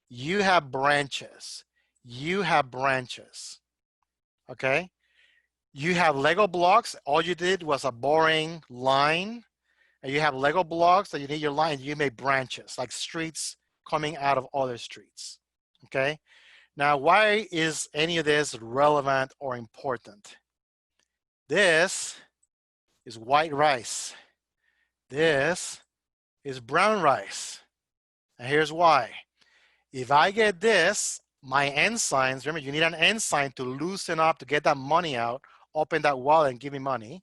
Speaker 1: you have branches. You have branches, okay? You have Lego blocks. All you did was a boring line. And you have Lego blocks that you need your line. You make branches, like streets coming out of other streets, okay? Now, why is any of this relevant or important? This is white rice. This is brown rice. And here's why. If I get this, my enzymes, remember you need an enzyme to loosen up, to get that money out, open that wallet and give me money,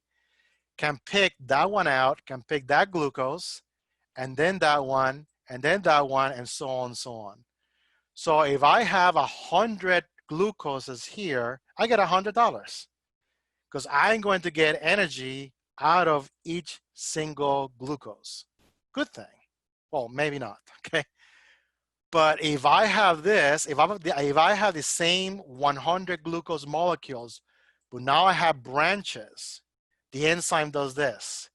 Speaker 1: can pick that one out, can pick that glucose, and then that one, and then that one, and so on and so on. So if I have 100 glucoses here, I get $100 because I'm going to get energy out of each single glucose. Good thing. Well, maybe not, okay? But if I have this, if I have the same 100 glucose molecules, but now I have branches, the enzyme does this.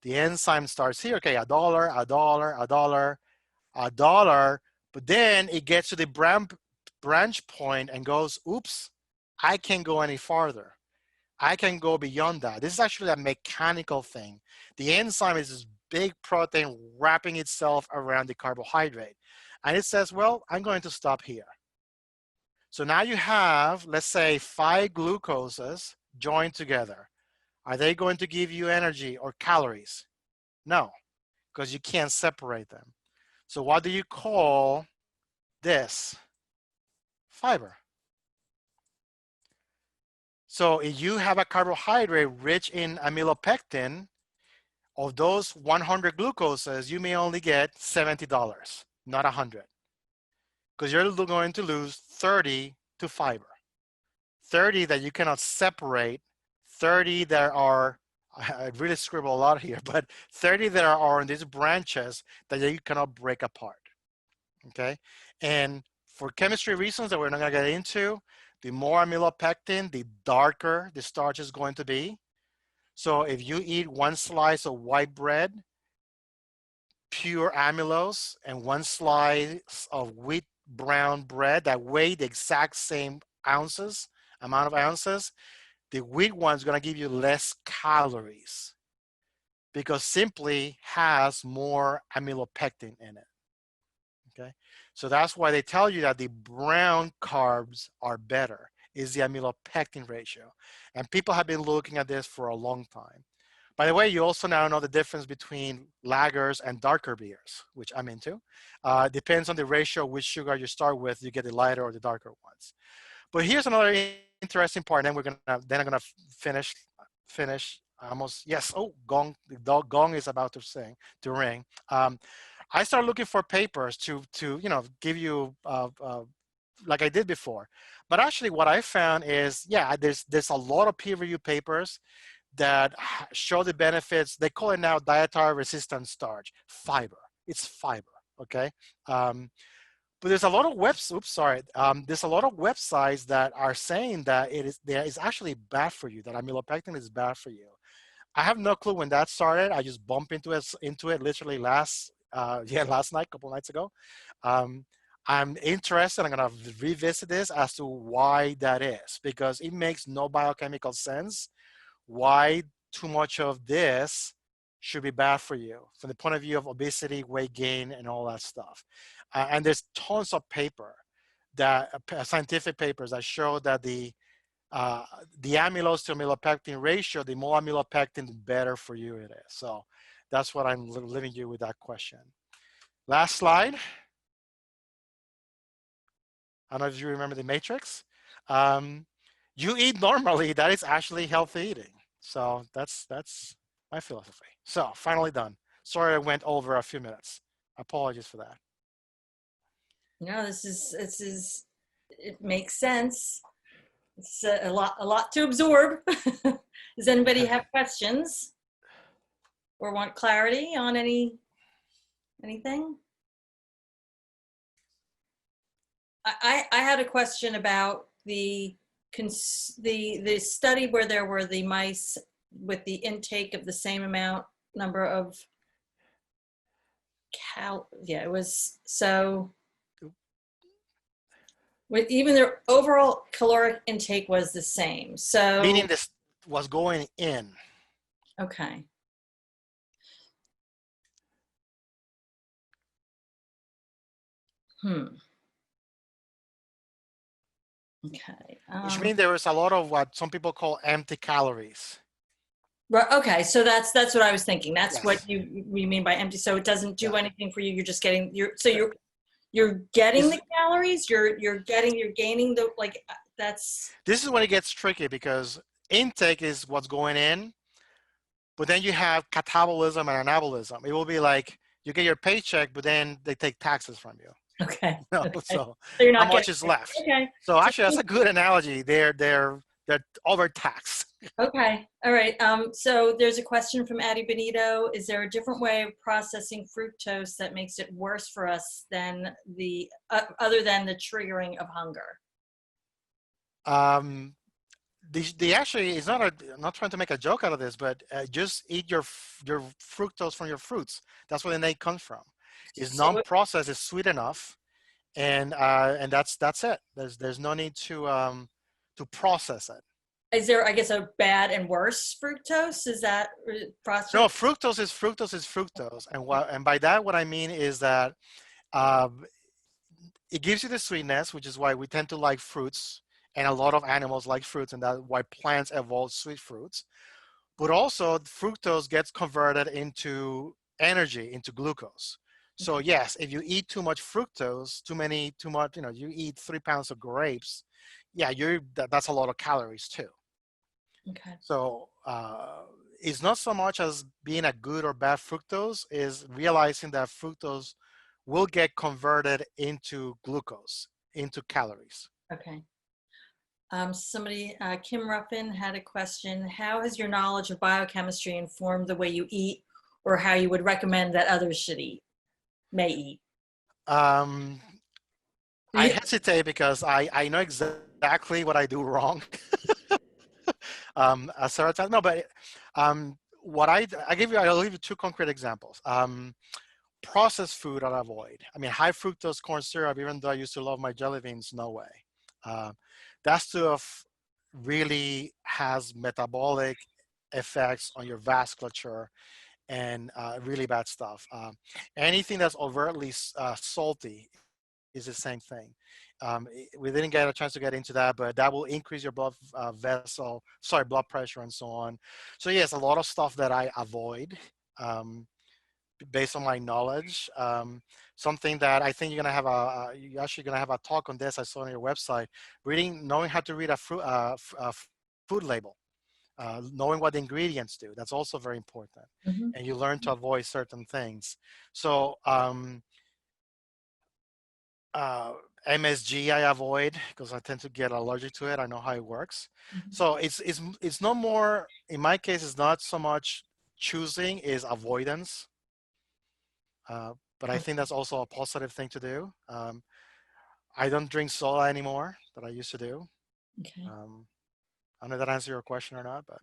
Speaker 1: The enzyme starts here, okay, $1, $1, $1, $1, but then it gets to the branch point and goes, oops, I can't go any farther. I can go beyond that. This is actually a mechanical thing. The enzyme is this big protein wrapping itself around the carbohydrate. And it says, well, I'm going to stop here. So now you have, let's say, 5 glucoses joined together. Are they going to give you energy or calories? No, because you can't separate them. So what do you call this? Fiber. So if you have a carbohydrate rich in amylopectin, of those 100 glucoses, you may only get $70, not 100. Because you're going to lose 30 to fiber. 30 that you cannot separate, 30 that are I really scribble a lot here, but 30 that are on these branches that you cannot break apart, okay? And for chemistry reasons that we're not gonna get into, the more amylopectin, the darker the starch is going to be. So if you eat one slice of white bread, pure amylose, and one slice of wheat brown bread that weigh the exact same amount of ounces, the wheat one is going to give you less calories because simply has more amylopectin in it. Okay, so that's why they tell you that the brown carbs are better, is the amylopectin ratio. And people have been looking at this for a long time. By the way, you also now know the difference between lagers and darker beers, which I'm into. Depends on the ratio which sugar you start with, you get the lighter or the darker ones. But here's another interesting part, and then I'm gonna finish almost. Yes. Oh, gong! The dog gong is about to ring. I started looking for papers to give you like I did before. But actually, what I found is, yeah, there's a lot of peer-reviewed papers that show the benefits. They call it now dietary resistant starch, fiber. It's fiber, okay? But there's a lot of there's a lot of websites that are saying that it's actually bad for you, that amylopectin is bad for you. I have no clue when that started. I just bumped into it literally last night, a couple nights ago. I'm interested. I'm gonna revisit this as to why that is, because it makes no biochemical sense why too much of this should be bad for you from the point of view of obesity, weight gain, and all that stuff. And there's tons of scientific papers that show that the amylose to amylopectin ratio, the more amylopectin, the better for you it is. So that's what I'm leaving you with that question. Last slide. I don't know if you remember the matrix. You eat normally, that is actually healthy eating. So that's my philosophy. So finally done. Sorry I went over a few minutes. Apologies for that.
Speaker 3: No, this is it makes sense. It's a lot to absorb. Does anybody have questions or want clarity on anything? I had a question about the study where there were the mice with the intake of the same number of it was so with even their overall caloric intake was the same. So
Speaker 1: meaning this was going in.
Speaker 3: Okay. Okay.
Speaker 1: Which means there was a lot of what some people call empty calories.
Speaker 3: Right. Okay. So that's what I was thinking. That's
Speaker 1: Yes.
Speaker 3: what you mean by empty. So it doesn't do anything for you. You're just getting you're getting the calories. You're gaining the that's.
Speaker 1: This is when it gets tricky because intake is what's going in, but then you have catabolism and anabolism. It will be like you get your paycheck, but then they take taxes from you.
Speaker 3: Okay.
Speaker 1: Okay.
Speaker 3: So you're not
Speaker 1: how much is left?
Speaker 3: Okay.
Speaker 1: So actually, that's a good analogy. They're overtaxed.
Speaker 3: Okay. All right. So there's a question from Addie Benito. Is there a different way of processing fructose that makes it worse for us than other than the triggering of hunger?
Speaker 1: The actually is not I'm not trying to make a joke out of this, but just eat your fructose from your fruits. That's where the name comes from. It's non-processed, it's sweet enough, and that's it. There's no need to process it.
Speaker 3: Is there, I guess, a bad and worse fructose? Is that processed?
Speaker 1: No, fructose is fructose, and by that what I mean is that it gives you the sweetness, which is why we tend to like fruits, and a lot of animals like fruits, and that's why plants evolve sweet fruits. But also, fructose gets converted into energy, into glucose. So yes, if you eat too much fructose, too much, you eat 3 pounds of grapes, yeah, that's a lot of calories too.
Speaker 3: Okay.
Speaker 1: So it's not so much as being a good or bad fructose, is realizing that fructose will get converted into glucose, into calories.
Speaker 3: Okay. Kim Ruffin had a question. How has your knowledge of biochemistry informed the way you eat or how you would recommend that others should eat, may eat?
Speaker 1: I hesitate because I know exactly what I do wrong. Several times. No, but what I'll give you two concrete examples. Processed food I'll avoid. I mean, high fructose corn syrup, even though I used to love my jelly beans, no way. That stuff really has metabolic effects on your vasculature and really bad stuff. Anything that's overtly salty is the same thing. We didn't get a chance to get into that, but that will increase your blood blood pressure and so on. So yes, a lot of stuff that I avoid based on my knowledge. Something that I think you're gonna have you're actually gonna have a talk on this. I saw on your website. Knowing how to read a food label. Knowing what the ingredients do, that's also very important.
Speaker 3: Mm-hmm.
Speaker 1: And you learn to avoid certain things. So MSG I avoid because I tend to get allergic to it. I know how it works.
Speaker 3: Mm-hmm.
Speaker 1: So it's no more, in my case, it's not so much choosing, is avoidance. But I think that's also a positive thing to do. I don't drink soda anymore that I used to do.
Speaker 3: Okay.
Speaker 1: I don't know if that answers your question or not, but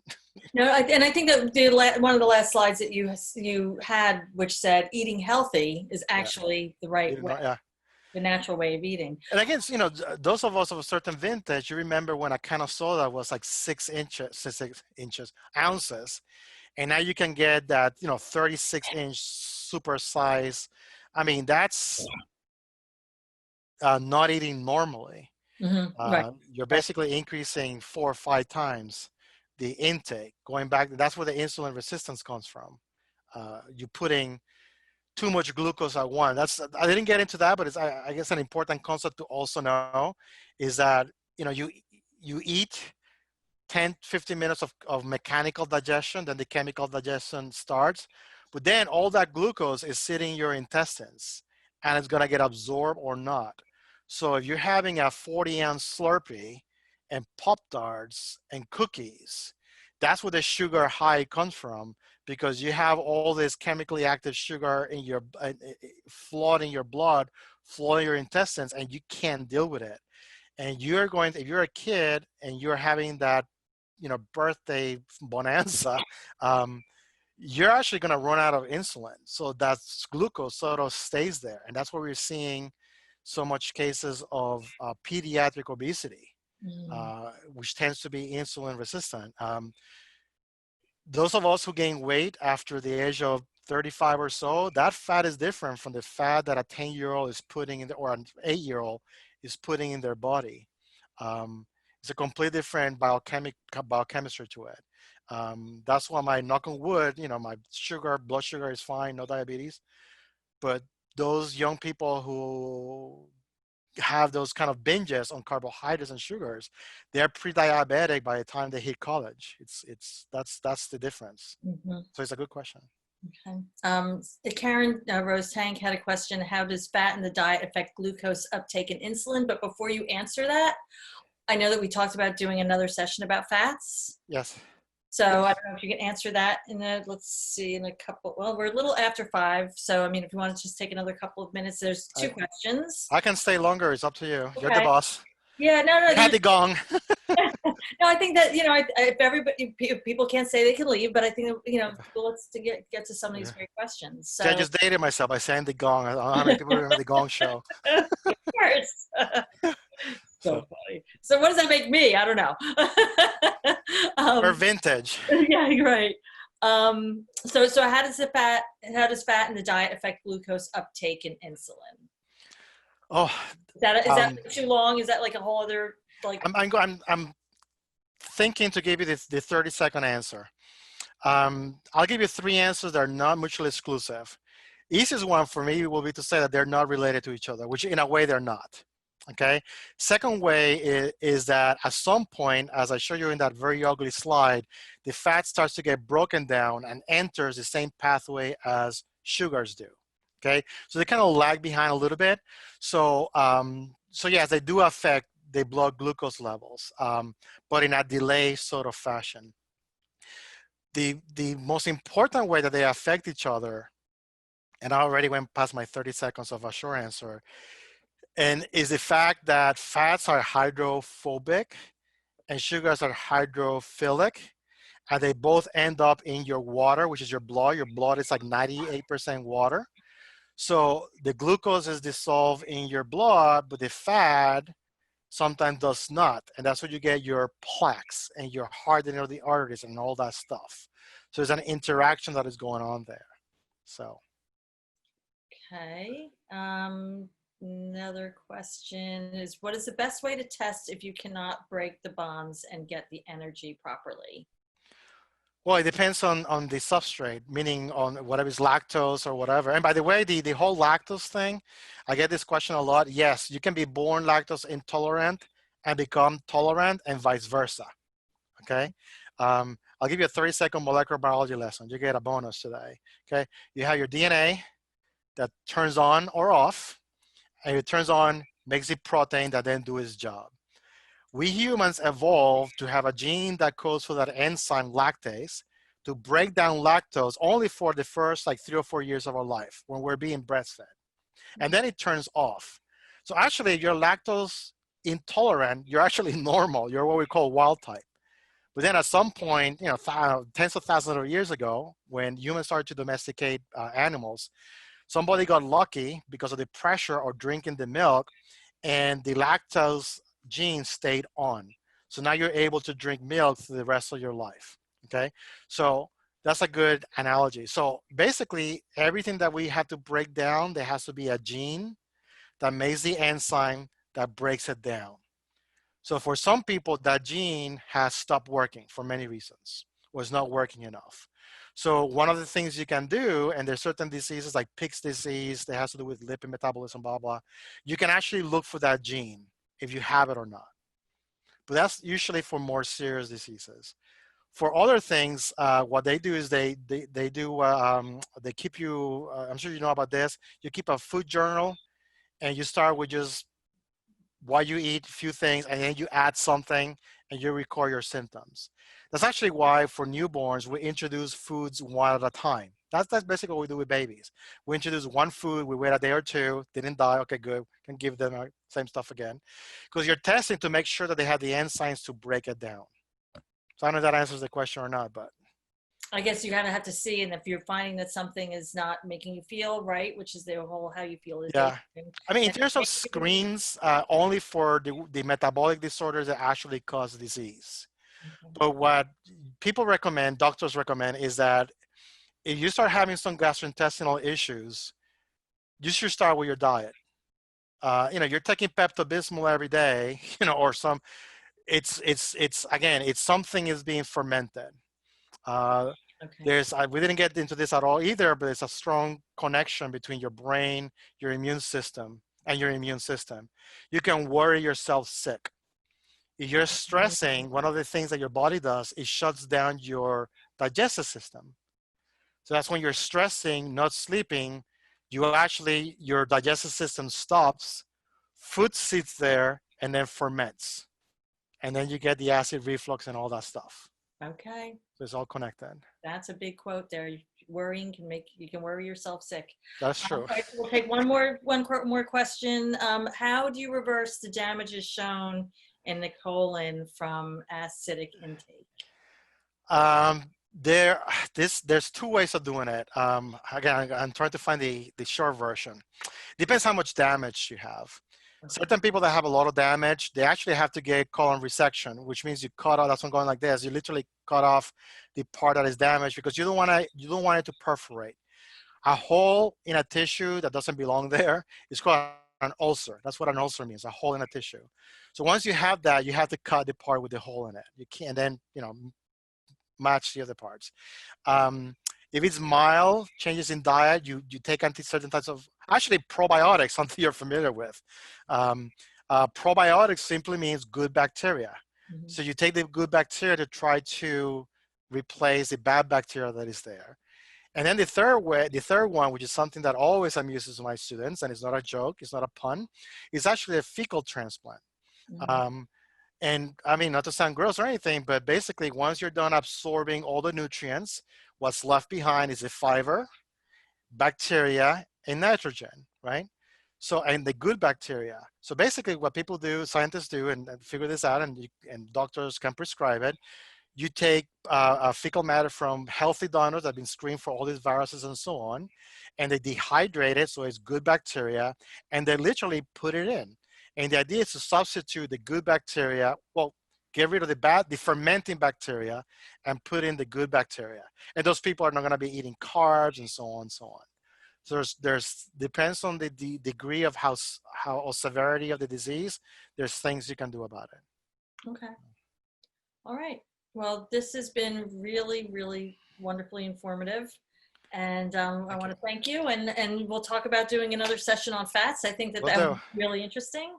Speaker 3: no, and I think that one of the last slides that you had, which said eating healthy, is actually the right way, the natural way of eating.
Speaker 1: And again, you know, those of us of a certain vintage, you remember when a can of soda was like 6 ounces, and now you can get that, you know, 36-inch super size. I mean, that's not eating normally.
Speaker 3: Mm-hmm. Right.
Speaker 1: You're basically increasing 4 or 5 times the intake. Going back, that's where the insulin resistance comes from. You're putting too much glucose at once. I didn't get into that, but it's I guess an important concept to also know is that, you know, you eat 10, 15 minutes of mechanical digestion, then the chemical digestion starts. But then all that glucose is sitting in your intestines and it's gonna get absorbed or not. So if you're having a 40-ounce Slurpee and Pop-Tarts and cookies, that's where the sugar high comes from, because you have all this chemically active sugar in your flooding your blood, flooding your intestines, and you can't deal with it. And you're going to, if you're a kid and you're having that, you know, birthday bonanza, you're actually going to run out of insulin. So that glucose sort of stays there. And that's where we're seeing so much cases of pediatric obesity, which tends to be insulin resistant. Those of us who gain weight after the age of 35 or so, that fat is different from the fat that a 10-year-old is putting in, or an 8-year-old is putting in their body. It's a completely different biochemistry to it. That's why my, knock on wood, you know, my blood sugar is fine, no diabetes. But those young people who have those kind of binges on carbohydrates and sugars, they're pre-diabetic by the time they hit college. That's the difference.
Speaker 3: Mm-hmm.
Speaker 1: So it's a good question.
Speaker 3: Okay. Karen Rose Tank had a question. How does fat in the diet affect glucose uptake and insulin? But before you answer that, I know that we talked about doing another session about fats.
Speaker 1: Yes.
Speaker 3: So I don't know if you can answer that let's see, in a couple, well, we're a little after 5. So, I mean, if you want to just take another couple of minutes, there's 2 questions.
Speaker 1: I can stay longer. It's up to you.
Speaker 3: Okay.
Speaker 1: You're the boss.
Speaker 3: Yeah, no.
Speaker 1: You had the gong.
Speaker 3: No, I think that, you know, if people can't say they can leave, but I think, you know, let's get to some of these great questions. So
Speaker 1: I just dated myself by saying the gong. I don't know how many people remember the gong show.
Speaker 3: Of course. So funny. So what does that make me? I don't know.
Speaker 1: Or vintage.
Speaker 3: Yeah, you're right. So how does fat in the diet affect glucose uptake and insulin?
Speaker 1: Oh,
Speaker 3: is that too long? Is that like a whole other like?
Speaker 1: I'm thinking to give you the 30-second answer. I'll give you 3 answers that are not mutually exclusive. Easiest one for me will be to say that they're not related to each other, which in a way they're not. Okay. Second way is that at some point, as I showed you in that very ugly slide, the fat starts to get broken down and enters the same pathway as sugars do. Okay. So they kind of lag behind a little bit. So, so yes, they do affect the blood glucose levels, but in a delay sort of fashion. The most important way that they affect each other, and I already went past my 30 seconds of a short answer, and is the fact that fats are hydrophobic and sugars are hydrophilic, and they both end up in your water, which is your blood. Your blood is like 98% water. So the glucose is dissolved in your blood, but the fat sometimes does not. And that's where you get your plaques and your hardening of the arteries and all that stuff. So there's an interaction that is going on there. So.
Speaker 3: Okay. Another question is, what is the best way to test if you cannot break the bonds and get the energy properly?
Speaker 1: Well, it depends on the substrate, meaning on whatever is lactose or whatever. And by the way, the whole lactose thing, I get this question a lot. Yes, you can be born lactose intolerant and become tolerant and vice versa, okay? I'll give you a 30-second molecular biology lesson. You get a bonus today, okay? You have your DNA that turns on or off, and it turns on, makes the protein that then do its job. We humans evolved to have a gene that codes for that enzyme lactase to break down lactose only for the first like 3 or 4 years of our life when we're being breastfed. And then it turns off. So actually, if you're lactose intolerant, you're actually normal. You're what we call wild type. But then at some point, you know, tens of thousands of years ago, when humans started to domesticate animals, somebody got lucky because of the pressure of drinking the milk, and the lactose gene stayed on. So now you're able to drink milk for the rest of your life, okay? So that's a good analogy. So basically, everything that we have to break down, there has to be a gene that makes the enzyme that breaks it down. So for some people, that gene has stopped working for many reasons, was not working enough. So one of the things you can do, and there's certain diseases like Pick's disease that has to do with lipid metabolism, blah, blah, you can actually look for that gene if you have it or not. But that's usually for more serious diseases. For other things, what they do is they keep you, I'm sure you know about this, you keep a food journal, and you start with just what you eat, a few things, and then you add something and you record your symptoms. That's actually why for newborns, we introduce foods one at a time. That's basically what we do with babies. We introduce one food, we wait a day or two, they didn't die, okay, good, can give them the same stuff again. Because you're testing to make sure that they have the enzymes to break it down. So I don't know if that answers the question or not, but.
Speaker 3: I guess you kind of have to see, and if you're finding that something is not making you feel right, which is the whole how you feel.
Speaker 1: Yeah, I mean, in terms of screens, only for the metabolic disorders that actually cause disease. Okay. But what people recommend, doctors recommend, is that if you start having some gastrointestinal issues, you should start with your diet. You know, you're taking Pepto-Bismol every day, you know, or some, it's again, it's something is being fermented. Okay. We didn't get into this at all either, but there's a strong connection between your brain, your immune system, and your immune system. You can worry yourself sick. If you're stressing, one of the things that your body does is shuts down your digestive system. So that's when you're stressing, not sleeping, your digestive system stops, food sits there, and then ferments. And then you get the acid reflux and all that stuff.
Speaker 3: Okay.
Speaker 1: So it's all connected.
Speaker 3: That's a big quote there. Worrying can make you can worry yourself sick.
Speaker 1: That's true.
Speaker 3: We'll take one more question. How do you reverse the damages shown in the colon from acidic intake?
Speaker 1: There's two ways of doing it. Again, I'm trying to find the short version. Depends how much damage you have. Okay. Certain people that have a lot of damage, they actually have to get colon resection, which means you cut off. That's what I'm going like this. You literally cut off the part that is damaged because you don't want it to perforate. A hole in a tissue that doesn't belong there is called an ulcer. That's what an ulcer means, a hole in a tissue. So once you have that, you have to cut the part with the hole in it. You can't then, you know, match the other parts. If it's mild, changes in diet, you take certain types of, actually probiotics, something you're familiar with. Probiotics simply means good bacteria. Mm-hmm. So you take the good bacteria to try to replace the bad bacteria that is there. And then the third one, which is something that always amuses my students, and it's not a joke, it's not a pun, is actually a fecal transplant.
Speaker 3: Mhm.
Speaker 1: And I mean, not to sound gross or anything, but basically once you're done absorbing all the nutrients, what's left behind is a fiber, bacteria, and nitrogen, right? So, and the good bacteria. So basically what people do, scientists do, and figure this out, and doctors can prescribe it. You take fecal matter from healthy donors that have been screened for all these viruses and so on, and they dehydrate it so it's good bacteria, and they literally put it in. And the idea is to substitute the good bacteria, well, get rid of the fermenting bacteria, and put in the good bacteria. And those people are not going to be eating carbs and so on and so on. So there's depends on the degree of how or severity of the disease. There's things you can do about it.
Speaker 3: Okay. All right. Well, this has been really, really wonderfully informative. And I want to thank you. And we'll talk about doing another session on fats. I think that
Speaker 1: Will
Speaker 3: that
Speaker 1: do.
Speaker 3: would be really interesting.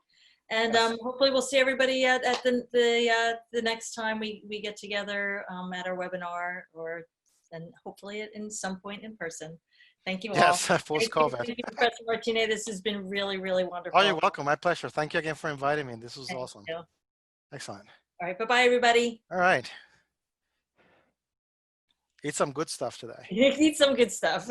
Speaker 3: And
Speaker 1: Yes.
Speaker 3: hopefully we'll see everybody at the next time we get together at our webinar, or then hopefully in some point in person. Thank you all.
Speaker 1: Yes,
Speaker 3: Thank
Speaker 1: post-COVID.
Speaker 3: you, Professor Martinez. This has been really, really wonderful.
Speaker 1: Oh, you're welcome. My pleasure. Thank you again for inviting me. This was
Speaker 3: Thank
Speaker 1: awesome.
Speaker 3: you.
Speaker 1: Excellent.
Speaker 3: All right. Bye-bye, everybody.
Speaker 1: All right. Eat some good stuff today.
Speaker 3: Eat some good stuff.